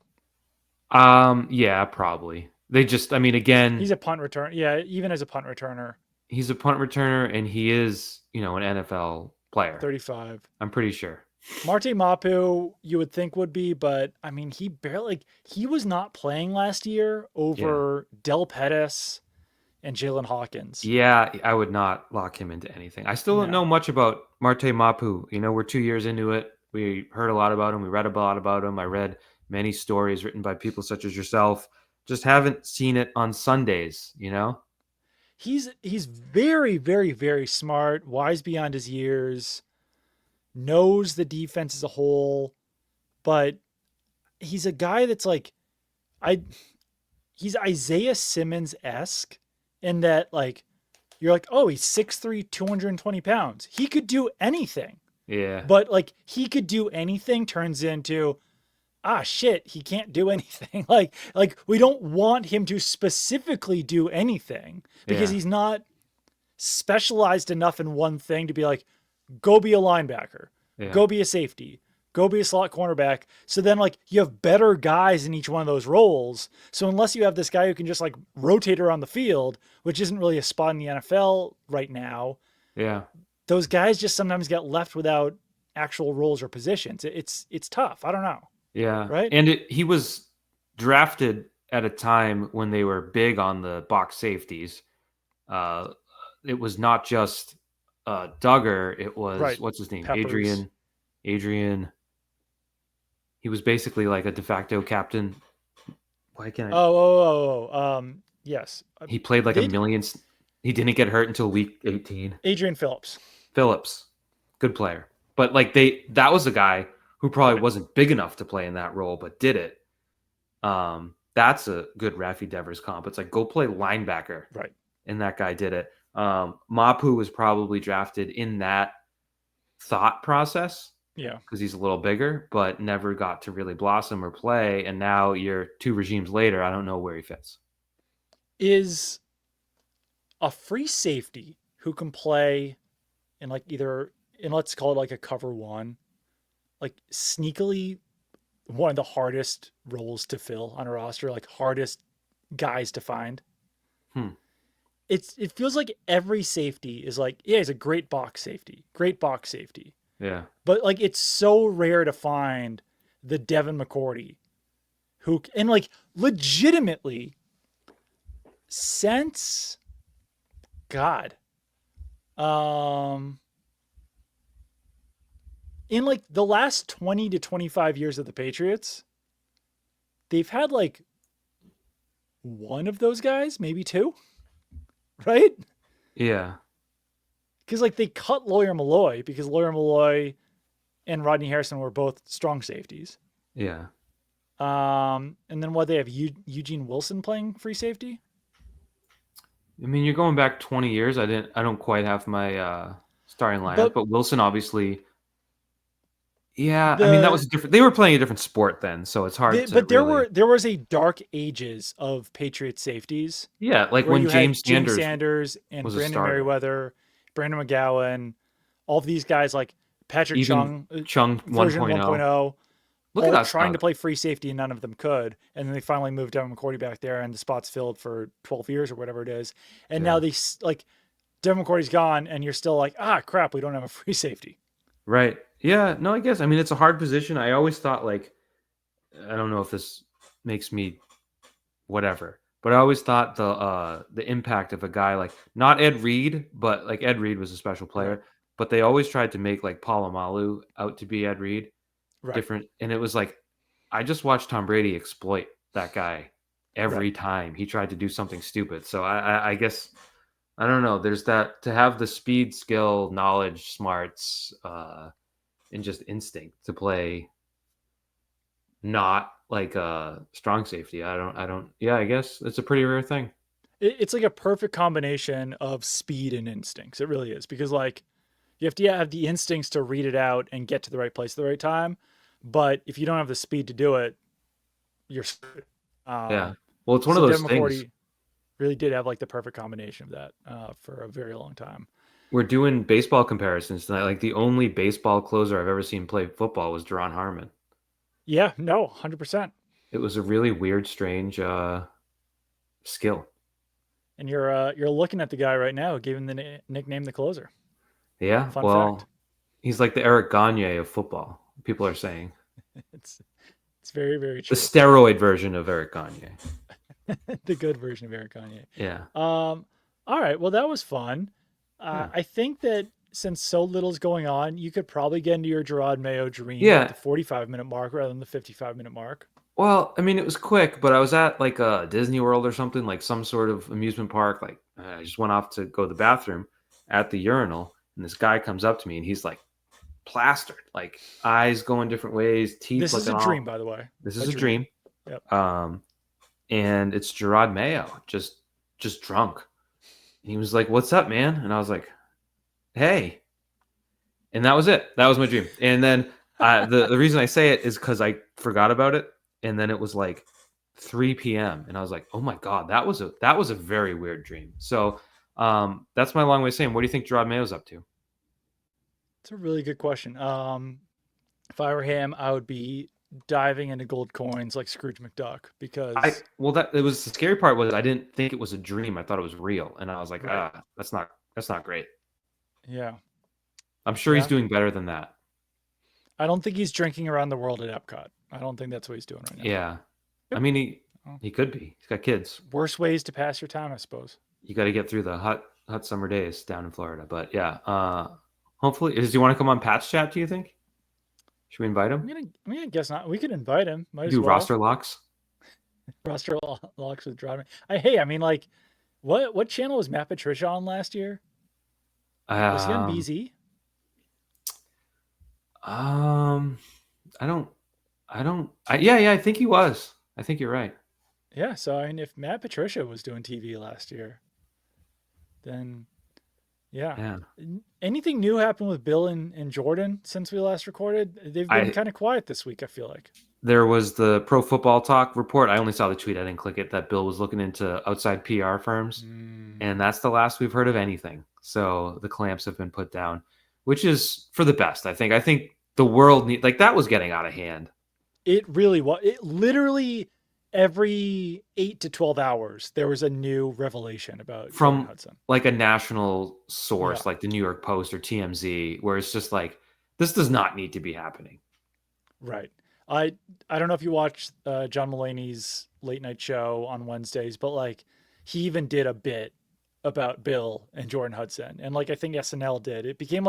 Yeah, probably. They just, I mean, again, He's a punt return. Yeah, even as a punt returner, he's a punt returner and he is, an NFL player. 35. I'm pretty sure. Marte Mapu, you would think would be, but I mean, he barely, like, he was not playing last year Yeah. over Del Pettis and Jalen Hawkins. Yeah, I would not lock him into anything. I still don't know No. much about Marte Mapu. We're 2 years into it. We heard a lot about him. We read a lot about him. I read many stories written by people such as yourself. Just haven't seen it on Sundays. He's very, very, very smart, wise beyond his years, knows the defense as a whole, but he's a guy that's like, I he's Isaiah Simmons esque in that, like, you're like, oh, he's 6'3, 220 pounds. He could do anything. Yeah. But like he could do anything turns into, shit, he can't do anything. like we don't want him to specifically do anything because Yeah. he's not specialized enough in one thing to be like, go be a linebacker, Yeah. go be a safety, go be a slot cornerback. So then like you have better guys in each one of those roles. So unless you have this guy who can just like rotate around the field, which isn't really a spot in the NFL right now, Yeah. those guys just sometimes get left without actual roles or positions. It's tough. I don't know. Yeah. Right? And he was drafted at a time when they were big on the box safeties. Uh, it was not just Duggar. It was, Right. what's his name? Peppers. Adrian. He was basically like a de facto captain. Why can't I? Yes. He played like a They million. He didn't get hurt until week 18. Adrian Phillips. Phillips, good player. But like that was a guy who probably wasn't big enough to play in that role, but did it. That's a good Rafi Devers comp. It's like, go play linebacker. Right. And that guy did it. Mapu was probably drafted in that thought process. Yeah. Because he's a little bigger, but never got to really blossom or play. And now you're 2 regimes later. I don't know where he fits. Is a free safety who can play in like either in, let's call it like a cover one, like sneakily one of the hardest roles to fill on a roster, like hardest guys to find. Hmm. It feels like every safety is like, yeah, he's a great box safety. Great box safety. Yeah. But like it's so rare to find the Devin McCourty who, and like legitimately, since God, in like the last 20 to 25 years of the Patriots, they've had like one of those guys, maybe two, right? Yeah. Because like they cut Lawyer Malloy because Lawyer Malloy and Rodney Harrison were both strong safeties. Yeah. And then what, they have Eugene Wilson playing free safety. I mean, you're going back 20 years. I don't quite have my starting lineup, but Wilson obviously. Yeah, I mean that was different. They were playing a different sport then, so it's hard to. But really... there was a dark ages of Patriot safeties. Yeah, like where when you James had James Sanders Sanders and was a Brandon starter. Merriweather, Brandon McGowan, all of these guys like Patrick Even Chung version 1.0. 1.0. Look at all us trying now. to play free safety and none of them could. And then they finally moved Devin McCourty back there and the spot's filled for 12 years or whatever it is. And now they like Devin McCourty's gone and you're still like, crap, we don't have a free safety. Right. Yeah, no, I guess. I mean, it's a hard position. I always thought like, I don't know if this makes me whatever, but I always thought the impact of a guy like, not Ed Reed, but like Ed Reed was a special player, Right. but they always tried to make like Palomalu out to be Ed Reed. Right. Different. And it was like, I just watched Tom Brady exploit that guy every time he tried to do something stupid. So I guess, I don't know. There's that, to have the speed, skill, knowledge, smarts, and just instinct to play not like a strong safety. Yeah, I guess it's a pretty rare thing. It's like a perfect combination of speed and instincts. It really is, because like you have to have the instincts to read it out and get to the right place at the right time. But if you don't have the speed to do it, you're screwed. Yeah. Um, Well, it's one of so those Devin things. McCourty really did have like the perfect combination of that for a very long time. We're doing baseball comparisons tonight. Like the only baseball closer I've ever seen play football was Deron Harmon. Yeah, no, 100%. It was a really weird, strange skill. And you're looking at the guy right now who gave him the nickname the closer. Yeah. Fun fact. Well, he's like the Eric Gagne of football. People are saying It's it's very very the true. steroid version of Eric Gagne. The good version of Eric Kanye. Yeah. All right, well that was fun. Yeah. I think that since so little's going on, you could probably get into your Gerard Mayo dream at Yeah. the 45-minute mark rather than the 55-minute mark. Well, I mean, it was quick, but I was at like a Disney World or something, like some sort of amusement park. Like I just went off to go to the bathroom at the urinal, and this guy comes up to me, and he's like plastered, like eyes going different ways, teeth This is looking a dream, all. by the way. This A is a dream. dream. Yep. Um, and it's Gerard Mayo, just drunk. And he was like, "What's up, man?" And I was like, "Hey." And that was it. That was my dream. And then the reason I say it is because I forgot about it, and then it was like 3 p.m. and I was like, "Oh my god, that was a very weird dream." So that's my long way of saying, what do you think Gerard Mayo's up to? It's a really good question. If I were him, I would be diving into gold coins like Scrooge McDuck I because well, that it was the scary part was I didn't think it was a dream. I thought it was real, and I was like, right. that's not great. Yeah. I'm sure he's Yeah. doing better than that. I don't think he's drinking around the world at Epcot. I don't think that's what he's doing right now. Yeah, I Yep. mean Well, he could be. He's got kids. worst ways to pass your time, I suppose. You got to get through the hot summer days down in Florida. But yeah, hopefully, does he want to come on Pat's chat? Do you think? Should we invite him? I'm gonna guess not. We could invite him. Might as Do well. roster locks? Roster locks with driving. Hey, I mean, like, what channel was Matt Patricia on last year? Was he on Um, BZ? um, I don't, yeah, I think he was. I think you're right. Yeah. So I mean, if Matt Patricia was doing TV last year, then yeah. Yeah, Anything new happened with Bill and Jordan since we last recorded? They've been I kind of quiet this week, I feel like. there was the Pro Football Talk report. I only saw the tweet. I didn't click it. That Bill was looking into outside PR firms, and Mm. that's the last we've heard of anything. So the clamps have been put down, which is for the best. I think. I think the world need like that was getting out of hand. It really was. It literally every 8 to 12 hours there was a new revelation about Jordan From Hudson. like a national Yeah, source like the New York Post or TMZ, where it's just like this does not need to be happening. right. I I don't know if you watched John Mulaney's late night show on Wednesdays, but like he even did a bit about Bill and Jordan Hudson, and like I think SNL did. It became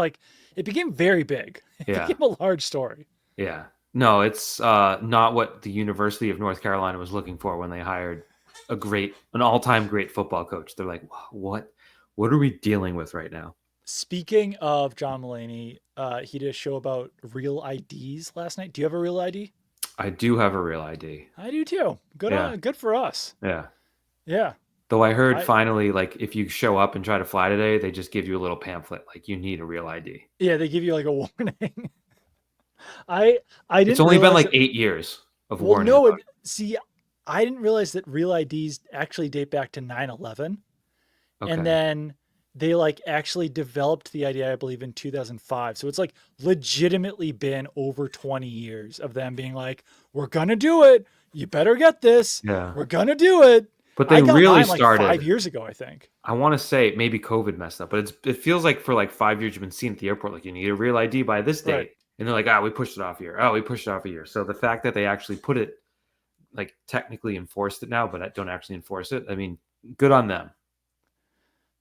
very big. It Yeah, became a large story. yeah. No, it's not what the University of North Carolina was looking for when they hired an all-time great football coach. They're like, what are we dealing with right now? Speaking of John Mulaney, he did a show about real IDs last night. Do you have a real ID? I do have a real ID. I do too. Yeah, Good for us. yeah. Yeah. Though I heard I finally, like if you show up and try to fly today, they just give you a little pamphlet, like you need a real ID. Yeah, they give you like a warning. I I It's didn't only been realize like that. 8 years of Well, warning no, about see, I didn't realize that real IDs actually date back to 9/11, it. and Okay. then they like actually developed the idea I believe in 2005. So it's like legitimately been over 20 years of them being like, "We're going to do it. You better get this. Yeah. We're going to do it." But I they got really mine like 5 started. years ago, I think. I want to say maybe COVID messed up, but it feels like for like 5 years you've been seen at the airport like you need a real ID by this Right. date, and they're like, we pushed it off a year. Oh, we pushed it off a year. So the fact that they actually put it like technically enforced it now, but don't actually enforce it. I mean, good on them.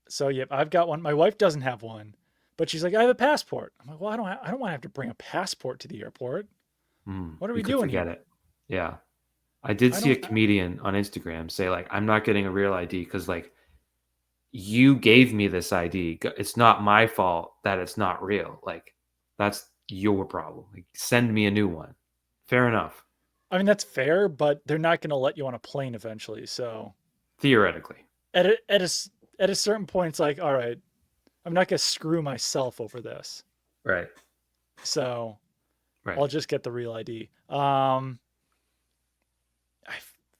So yep, I've got one. My wife doesn't have one, but she's like, "I have a passport." I'm like, "Well, I don't want to have to bring a passport to the airport. What are You we could doing forget here?" it. Yeah. I did I see a don't comedian on Instagram say like, I'm not getting a real ID because like you gave me this ID. It's not my fault that it's not real. Like that's your problem. Like send me a new one. Fair enough. I mean, that's fair, but they're not going to let you on a plane eventually. So Theoretically. at a certain point, it's like, all right, I'm not going to screw myself over this. Right. So Right. I'll just get the real ID.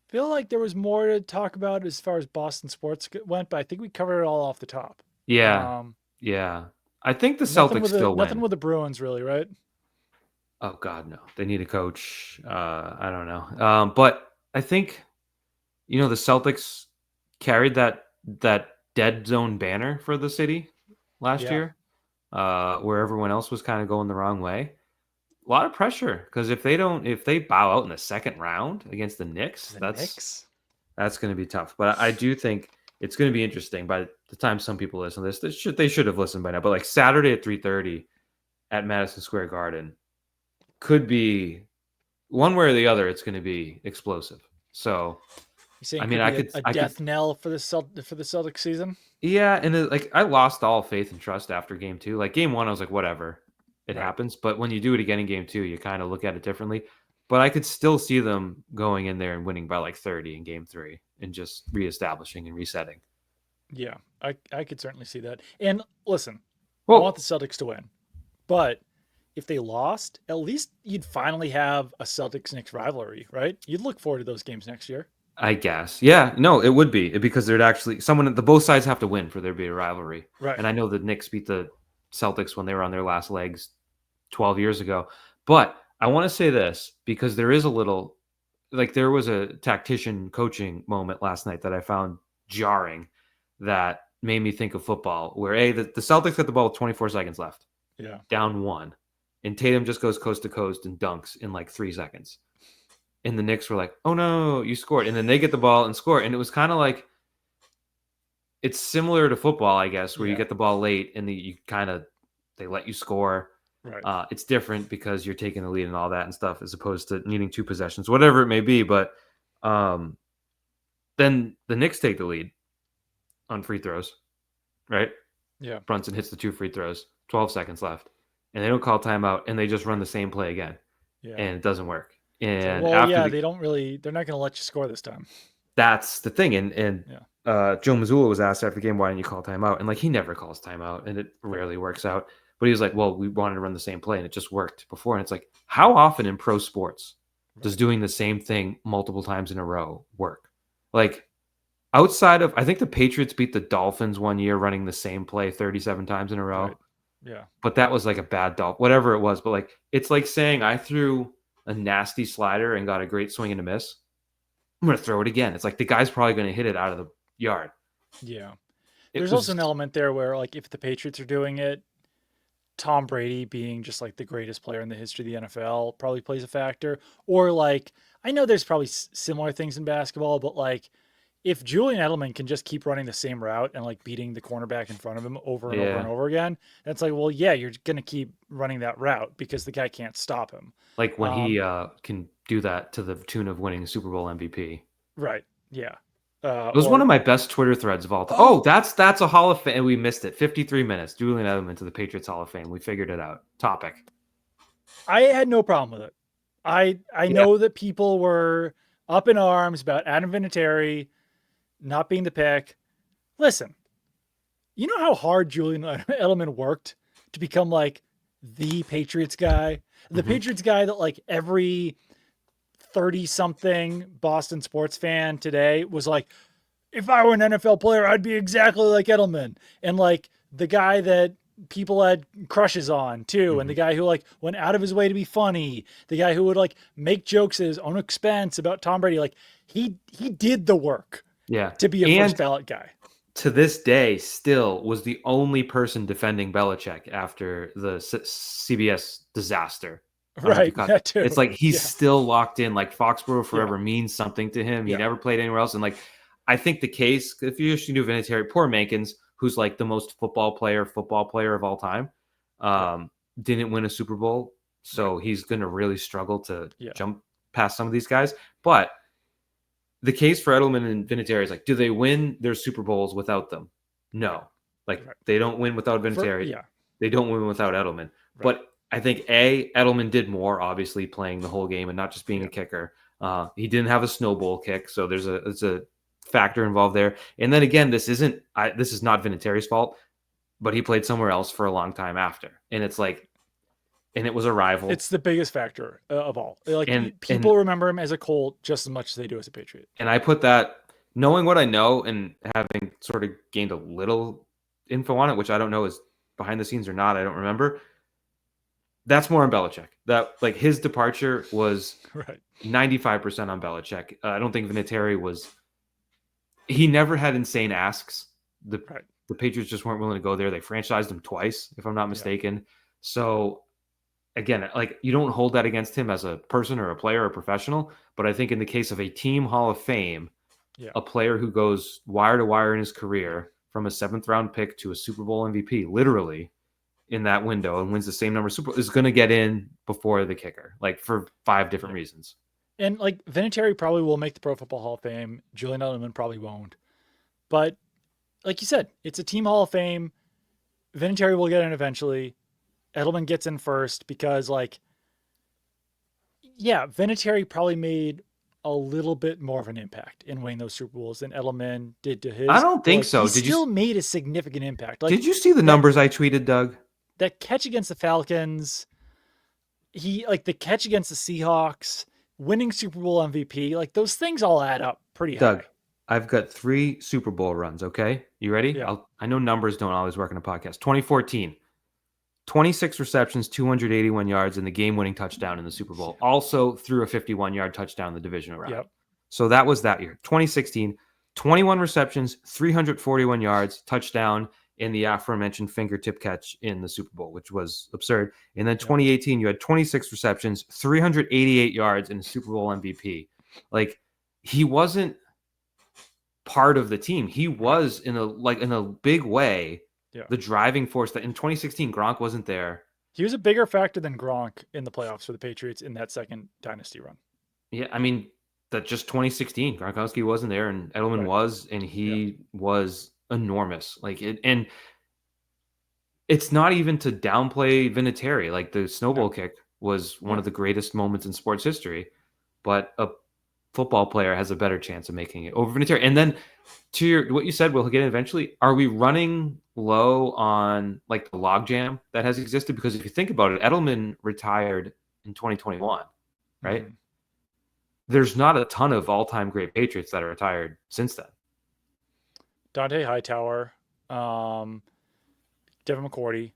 Feel like there was more to talk about as far as Boston sports went, but I think we covered it all off the top. Yeah, Um, yeah. I think the nothing Celtics with the still nothing win. with the Bruins, really, right? Oh God, no. They need a coach. I don't know. But I think the Celtics carried that dead zone banner for the city last Yeah, year, where everyone else was kind of going the wrong way. A lot of pressure because if they bow out in the second round against the to Knicks, the that's Knicks. that's going to be tough. But I do think it's going to be interesting. By the time some people listen to this, they should have listened by now. But like Saturday at 3:30 at Madison Square Garden could be one way or the other. It's going to be explosive. So You saying I it mean, could I be a, could a I could death knell for the Celtics season? yeah, and like I lost all faith and trust after game two. Like game one, I was like, whatever, it Right. happens. But when you do it again in game two, you kind of look at it differently. But I could still see them going in there and winning by like 30 in game three and just reestablishing and resetting. Yeah, I could certainly see that. And listen, I want Well, the Celtics to win, but if they lost, at least you'd finally have a Celtics Knicks rivalry, right? You'd look forward to those games next year. I guess. Yeah, no, it would be because there'd actually the both sides have to win for there to be a rivalry. Right. And I know the Knicks beat the Celtics when they were on their last legs 12 years ago. But I want to say this because there is a little like there was a tactician coaching moment last night that I found jarring that made me think of football where the Celtics got the ball with 24 seconds left, Yeah. down one, and Tatum just goes coast to coast and dunks in like 3 seconds. And the Knicks were like, "Oh no, you scored!" And then they get the ball and score, and it was kind of like it's similar to football, I guess, where you Yeah. get the ball late and you kind of they let you score. Right. It's different because you're taking the lead and all that and stuff, as opposed to needing two possessions, whatever it may be. But um, then the Knicks take the lead on free throws, right? Yeah. Brunson hits the two free throws, 12 seconds left, and they don't call timeout, and they just run the same play again, Yeah. and it doesn't work. It's like, And well, after yeah, the they don't really, they're not going to let you score this time. that's the thing. And Yeah. Joe Mazzulla was asked after the game, why didn't you call timeout? And like he never calls timeout, and it Right. rarely works out. But he was like, well, we wanted to run the same play, and it just worked before. And it's like, how often in pro sports does Right. doing the same thing multiple times in a row work? Like outside of, I think the Patriots beat the Dolphins one year running the same play 37 times in a Right. row, Yeah. but that was like a bad Dolphin, whatever it was. But like, it's like saying I threw a nasty slider and got a great swing and a miss. I'm going to throw it again. It's like the guy's probably going to hit it out of the yard. Yeah. It There's also was, an element there where, like, if the Patriots are doing it, Tom Brady being just like the greatest player in the history of the NFL probably plays a factor. Or, like, I know there's probably similar things in basketball, but like, if Julian Edelman can just keep running the same route and like beating the cornerback in front of him over and over and yeah, over again, that's like, well, yeah, you're going to keep running that route because the guy can't stop him. like when Um, he can do that to the tune of winning Super Bowl MVP. right. Yeah. It was one Or, of my best Twitter threads of all time. Oh, oh, that's a Hall of Fame. We missed it. 53 minutes. Julian Edelman to the Patriots Hall of Fame. We figured it out. Topic. I had no problem with it. I Yeah. know that people were up in arms about Adam Vinatieri not being the pick. Listen, you know how hard Julian Edelman worked to become like the Patriots guy? The hmm Patriots guy that like every 30 something Boston sports fan today was like, if I were an NFL player, I'd be exactly like Edelman. And like the guy that people had crushes on too, and hmm the guy who like went out of his way to be funny, the guy who would like make jokes at his own expense about Tom Brady. Like he did the work Yeah. to be a first And ballot guy. to this day, still was the only person defending Belichick after the CBS disaster. I don't know if you Right. caught. That too. It's like he's Yeah. still locked in. Like Foxborough Yeah. forever means something to him. He Yeah. never played anywhere else. And like, I think the case, if you just do Vinatieri, poor Mankins, who's like the most football player of all time, Right. um, didn't win a Super Bowl, Right. so he's going to really struggle to Yeah. jump past some of these guys. But the case for Edelman and Vinatieri is like, do they win their Super Bowls without them? Right. No. Like Right. they don't win without Vinatieri. Yeah. They don't win without Edelman. Right. But I think Edelman did more, obviously, playing the whole game and not just being Yeah. a kicker. He didn't have a snowball kick, so there's a factor involved there. And then again, this is not Vinatieri's fault, but he played somewhere else for a long time after. And it's like and it was a rival. It's the biggest factor of all. Like And and people remember him as a Colt just as much as they do as a Patriot. and I put that, knowing what I know and having sort of gained a little info on it, which I don't know is behind the scenes or not. I don't remember. That's more on Belichick. That like his departure was Right. 95% on Belichick. I don't think Vinatieri was. He never had insane asks. The Right. the Patriots just weren't willing to go there. They franchised him twice, if I'm not Yeah. mistaken. So again, like you don't hold that against him as a person or a player or a professional. But I think in the case of a team Hall of Fame, Yeah. a player who goes wire to wire in his career from a seventh round pick to a Super Bowl MVP, literally in that window, and wins the same number of Super Bowl, is going to get in before the kicker, like for 5 different Yeah. reasons. And like Vinatieri probably will make the Pro Football Hall of Fame. Julian Edelman probably won't. But like you said, it's a team Hall of Fame. Vinatieri will get in eventually. Edelman gets in first because like yeah, Vinatieri probably made a little bit more of an impact in winning those Super Bowls than Edelman did to I his, don't but think like he so. still made a significant impact. Like Did you see the that numbers I tweeted, Doug? that catch against the Falcons, he like the catch against the Seahawks, winning Super Bowl MVP, like those things all add up pretty Doug, high. I've got 3 Super Bowl runs. Okay, you ready? Yeah. I know numbers don't always work in a podcast. 2014, 26 receptions, 281 yards, and the game-winning touchdown in the Super Bowl. Yeah. Also threw a 51-yard touchdown in the divisional round. Yep. So that was that year. 2016, 21 receptions, 341 yards, touchdown in the aforementioned fingertip catch in the Super Bowl, which was absurd. And then Yep. 2018, you had 26 receptions, 388 yards, and a Super Bowl MVP. Like he wasn't part of the team. He was in a big way Yeah. the driving force. That in 2016 Gronk wasn't there. He was a bigger factor than Gronk in the playoffs for the Patriots in that second dynasty run. Yeah, I mean that just 2016 Gronkowski wasn't there and Edelman Right. was, and Yep. he was enormous. Like it, and it's not even to downplay Vinatieri. Like the snowball No. kick was one Yeah. of the greatest moments in sports history, but a football player has a better chance of making it over Vinatieri. And then to your what you said, we'll get in eventually. Are we running low on like the logjam that has existed? Because if you think about it, Edelman retired in 2021, right? Mhm. There's not a ton of all-time great Patriots that are retired since then. Dante Hightower, Devin McCourty,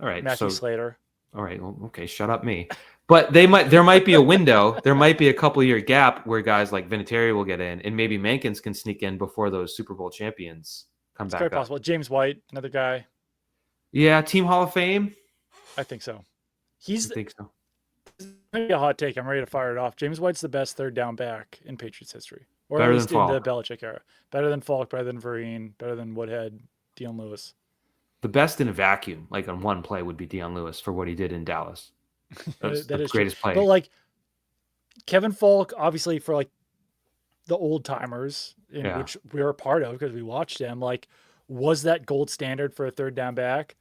All right, Matthew so Slater. all right, well, okay, shut up, me. But there might be a window, there might be a couple year gap where guys like Vinatieri will get in, and maybe Mankins can sneak in before those Super Bowl champions come It's back very up. possible. James White, another guy. Yeah, Team Hall of Fame. I think so. I He's think so. maybe a hot take. I'm ready to fire it off. James White's the best third down back in Patriots history, or at Better than least in the Falk. Belichick era. Better than Falk, better than Vereen, better than Woodhead, Dion Lewis. The best in a vacuum, like on one play, would be Dion Lewis for what he did in Dallas. That's the That is true. greatest play. But like Kevin Falk, obviously for like the old timers, in Yeah. which we were a part of because we watched him, like was that gold standard for a third down back.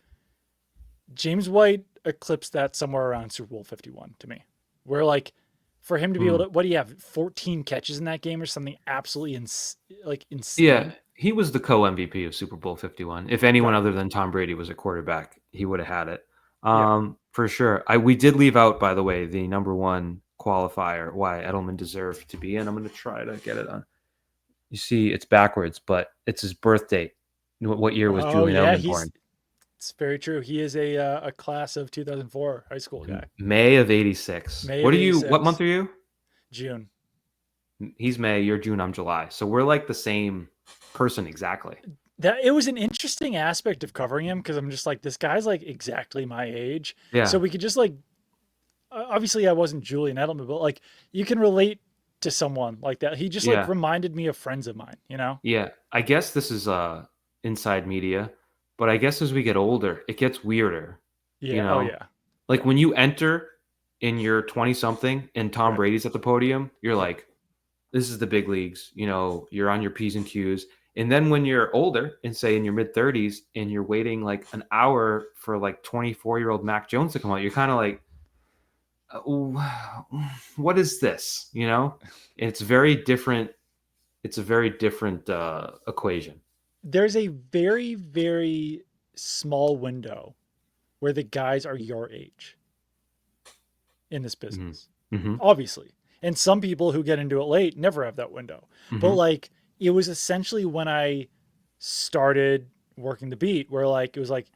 James White eclipsed that somewhere around Super Bowl 51 to me. Where like for him to be able to, what do you have, 14 catches in that game or something absolutely insane? Yeah, he was the co-MVP of Super Bowl 51. If anyone Right. other than Tom Brady was a quarterback, he would have had it. Yeah. For sure. We did leave out, by the way, the number one qualifier why Edelman deserved to be in. I'm going to try to get it on. You see, it's backwards, but it's his birth date. What year was Oh Julian yeah, Edelman born? it's very true. He is a class of 2004 high school guy. May of 86. May What of are you? What 86. month are you? June. He's May, you're June, I'm July. So we're like the same person exactly. That it was an interesting aspect of covering him because I'm just like, this guy's like exactly my age. Yeah. So we could just like, obviously I wasn't Julian Edelman, but like you can relate to someone like that. He just like reminded me of friends of mine, you know? Yeah. I guess this is inside media, but I guess as we get older, it gets weirder. Yeah. You know? Oh yeah. Like when you enter in your 20 something and Tom Right. Brady's at the podium, you're like, this is the big leagues. You know, you're on your P's and Q's. And then when you're older and say in your mid 30s and you're waiting like an hour for like 24-year-old Mac Jones to come out, you're kind of like, what is this? You know, it's very different. It's a very different equation. There's a very, very small window where the guys are your age. in this Mm-hmm. business, Mm-hmm. obviously. And some people who get into it late never have that window. But Mm-hmm. like it was essentially when I started working the beat where like it was like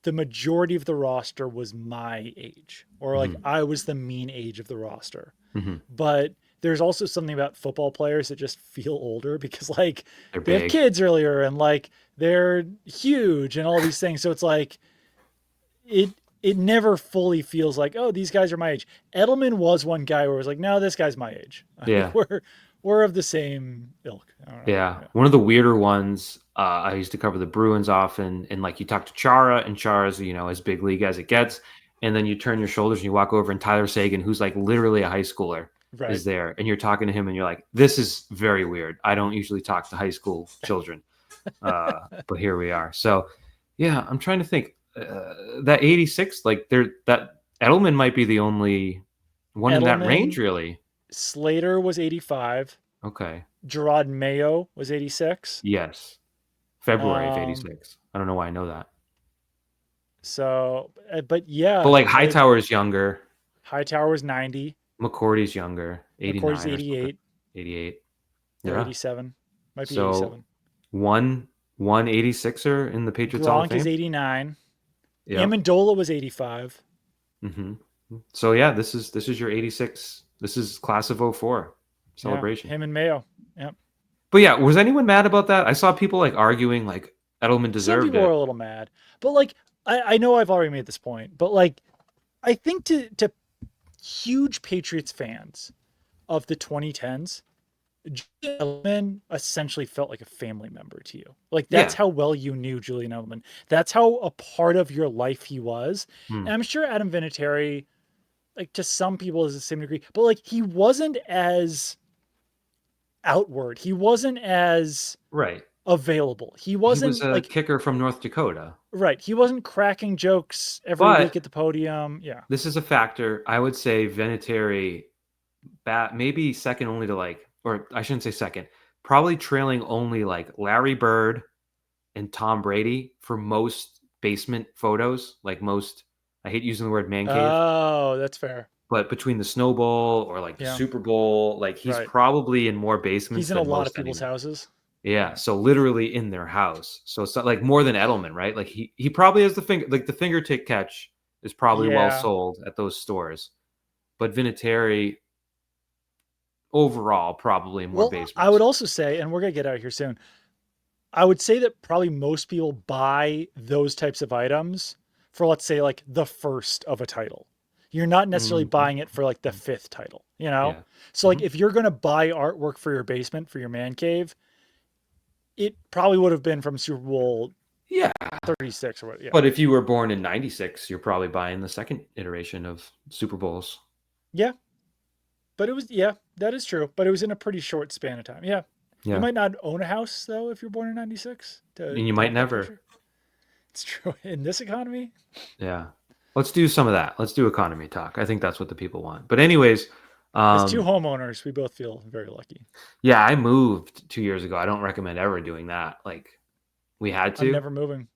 the majority of the roster was my age, or like Mm-hmm. I was the mean age of the roster. Mm-hmm. But there's also something about football players that just feel older because like They're they have big. kids earlier and like they're huge and all these things. So it's like it never fully feels like, oh, these guys are my age. Edelman was one guy where it was like, no, this guy's my age. Yeah. We're of the same ilk. I don't know. Yeah. Yeah. One of the weirder ones, I used to cover the Bruins often, and like you talk to Chara, and Chara's, as big league as it gets. And then you turn your shoulders and you walk over, and Tyler Sagan, who's like literally a high schooler, Right. is there. And you're talking to him, and you're like, this is very weird. I don't usually talk to high school children. But here we are. So, yeah, I'm trying to think. That 86, like that Edelman might be the only one in that range, Edelman, really. Slater was 85. Okay. Gerard Mayo was 86. Yes. February of Um, 86. I don't know why I know that. so, but But yeah, like like Hightower is younger. Hightower was 90. McCourty's younger, McCourty's 89 or something. 88 88. or Yeah. 87. Might be So 87. one 86er in the Patriots Hall of Gronk is Fame. 89. Yep. Amendola was 85. hmm So yeah, this is your 86. This is class of '04 Yeah, celebration. him and Mayo. Yep. But yeah, was anyone mad about that? I saw people like arguing like Edelman Some deserved people are it. a little mad, but like I know I've already made this point, but like I think to huge Patriots fans of the 2010s, Julian Edelman essentially felt like a family member to you. Like that's Yeah. how well you knew Julian Edelman. That's how a part of your life he was. Hmm. And I'm sure Adam Vinatieri, like to some people, is the same degree, but like he wasn't as outward. He wasn't as Right. available. He He was wasn't a like kicker from North Dakota. right. He wasn't cracking jokes every week But at the podium. Yeah. this is a factor. I would say Vinatieri maybe second only to like, or I shouldn't say second, probably trailing only like Larry Bird and Tom Brady for most basement photos. Like most, I hate using the word man cave, Oh, that's fair. but between the Snow Bowl or like the Yeah. Super Bowl, like he's Right. probably in more basements He's in a than lot of most people's anyone. houses. Yeah, Yeah. so literally in their house. So it's not like more than Edelman, right? Like he probably has the fingertip catch is probably well Yeah. sold at those stores. But Vinatieri overall probably more Well, I would basements. also say, and we're gonna get out of here soon. I would say that probably most people buy those types of items for, let's say, like the first of a title. You're not necessarily Mhm. buying it for like the fifth title, you know? Yeah. So, like, Mhm. if you're going to buy artwork for your basement, for your man cave, it probably would have been from Super Bowl Yeah. 36 or what. Yeah. But if you were born in 96, you're probably buying the second iteration of Super Bowls. Yeah. But it was, yeah, that is true. But it was in a pretty short span of time. Yeah. You Yeah. might not own a house, though, if you're born in 96 And you to might get that never. picture. It's true. In this economy, Yeah. Let's do some of that. Let's do economy talk. I think that's what the people want. But anyways, as two homeowners, we both feel very lucky. yeah, I moved 2 years ago. I don't recommend ever doing that. Like we had I'm to. never moving.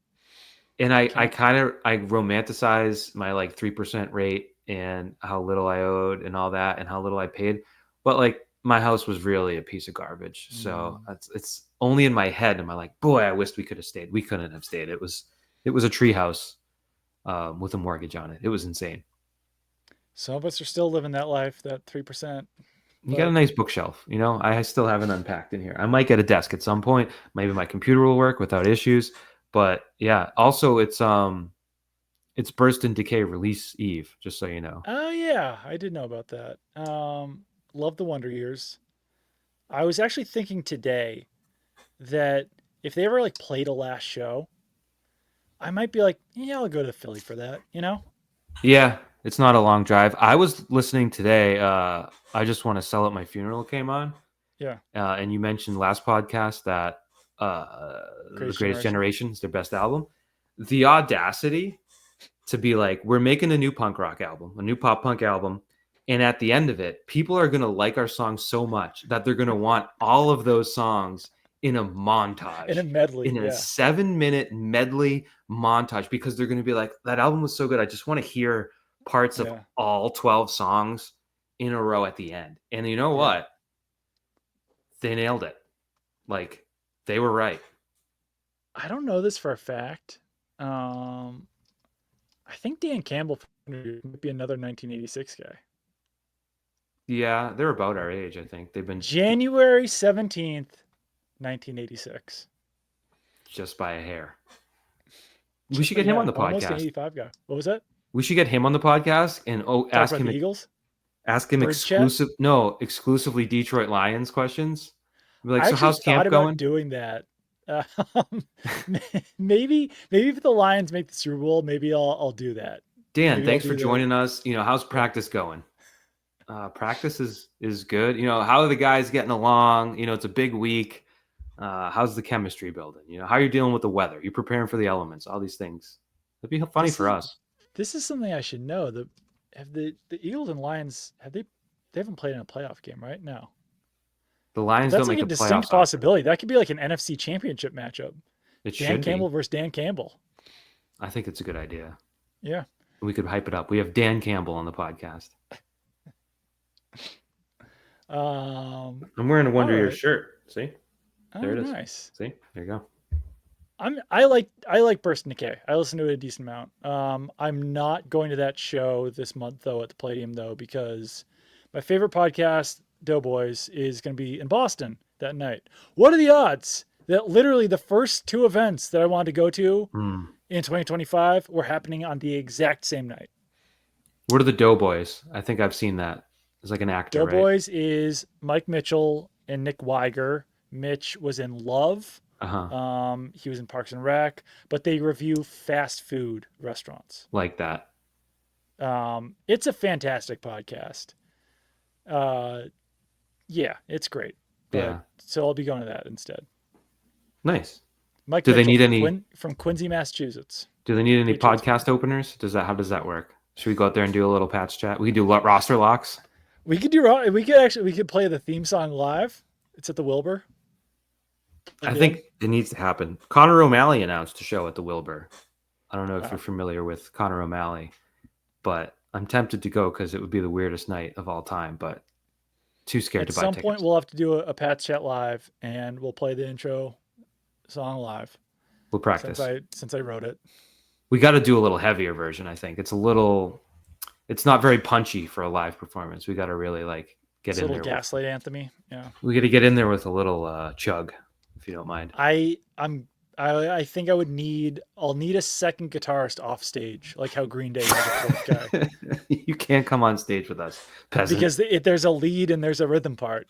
And I Can't. kind of I romanticize my like 3% rate and how little I owed and all that and how little I paid. But like my house was really a piece of garbage. So it's only in my head. Am I like, boy, I wished we could have stayed. We couldn't have stayed. It was a tree house with a mortgage on it. It was insane. Some of us are still living that life, that 3%. You got a But nice bookshelf, I still haven't unpacked in here. I might get a desk at some point. Maybe my computer will work without issues. But yeah, also it's Burst and Decay release eve, just so you know. oh yeah, I did know about that. Love the Wonder Years. I was actually thinking today that if they ever like played a last show, I might be like, yeah, I'll go to Philly for that. You know? Yeah, it's not a long drive. I was listening today. I Just Want to Sell At My Funeral came on. Yeah. And you mentioned last podcast that The Greatest Greatest Generation. Generation is their best album. The audacity to be like, we're making a new punk rock album, a new pop punk album. And at the end of it, people are going to like our songs so much that they're going to want all of those songs in a In a montage, medley. in a Yeah. 7-minute medley montage, because they're going to be like, that album was so good. I just want to hear parts of Yeah. all 12 songs in a row at the end. And you know Yeah. what? They nailed it. Like, they were right. I don't know this for a fact. I think Dan Campbell might be another 1986 guy. Yeah, they're about our age, I think. They've been January 17th, 1986. just by a hair. We Just should by, get him on yeah, the almost an podcast. 85 guy. What was that? We should get him on the podcast and Talk ask about him the Eagles? Birds chat? exclusively Detroit Lions questions. Be like, I so actually how's thought camp about going? doing that. Um, maybe if the Lions make the Super Bowl, maybe I'll do that. Dan, Maybe I'll thanks for do joining us. How's practice going? Practice is good. How are the guys getting along? It's a big week. How's the chemistry building? How are you dealing with the weather? You preparing for the elements? All these things. It'd be funny this for is us. this is something I should know. The Eagles and Lions they haven't played in a playoff game, right? No. The But Lions that's don't like make a the distinct playoffs often. possibility. That could be like an NFC championship matchup. It Dan should be. Campbell versus Dan Campbell. I think it's a good idea. Yeah. We could hype it up. We have Dan Campbell on the podcast. I'm wearing a All Wonder Years right. shirt. See? Oh, There it is. nice. See? There you go. I like Burst and Decay. I listen to it a decent amount. I'm not going to that show this month though at the Palladium though because my favorite podcast, Doughboys, is going to be in Boston that night. What are the odds that literally the first two events that I wanted to go to in 2025 were happening on the exact same night? What are the Doughboys? I think I've seen that. It's like an actor, right? Doughboys is Mike Mitchell and Nick Weiger. Mitch was in Love. Uh-huh. He was in Parks and Rec, but they review fast food restaurants. Like that. It's a fantastic podcast. Yeah, it's great. But, Yeah. So I'll be going to that instead. Nice. Mike Do they Mitchell need from, any from Quincy, Massachusetts. Do they need any Patriots. podcast openers? How does that work? Should we go out there and do a little patch chat? We could do roster locks. We could play the theme song live. It's at the Wilbur. I think it needs to happen. Connor O'Malley announced a show at the Wilbur. I don't know if Wow. you're familiar with Connor O'Malley, but I'm tempted to go because it would be the weirdest night of all time, but too scared to buy tickets. At some point, we'll have to do a Pat's Chat live, and we'll play the intro song live. We'll practice. Since I wrote it. We got to do a little heavier version, I think. It's not very punchy for a live performance. We got to really get in there. Gaslight anthemy. Yeah. We got to get in there with a little chug, if you don't mind. I think I'll need a second guitarist off stage, like how Green Day had a fourth guy. You can't come on stage with us, peasant. Because there's a lead and there's a rhythm part,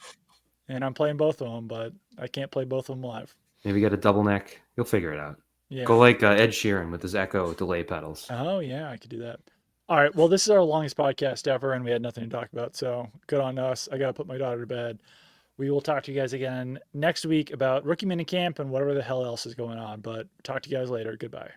and I'm playing both of them, but I can't play both of them live. Maybe get a double neck. You'll figure it out. Yeah. Go like Ed Sheeran with his echo delay pedals. Oh yeah, I could do that. All right. Well, this is our longest podcast ever, and we had nothing to talk about, so good on us. I gotta put my daughter to bed. We will talk to you guys again next week about rookie minicamp and whatever the hell else is going on. But talk to you guys later. Goodbye.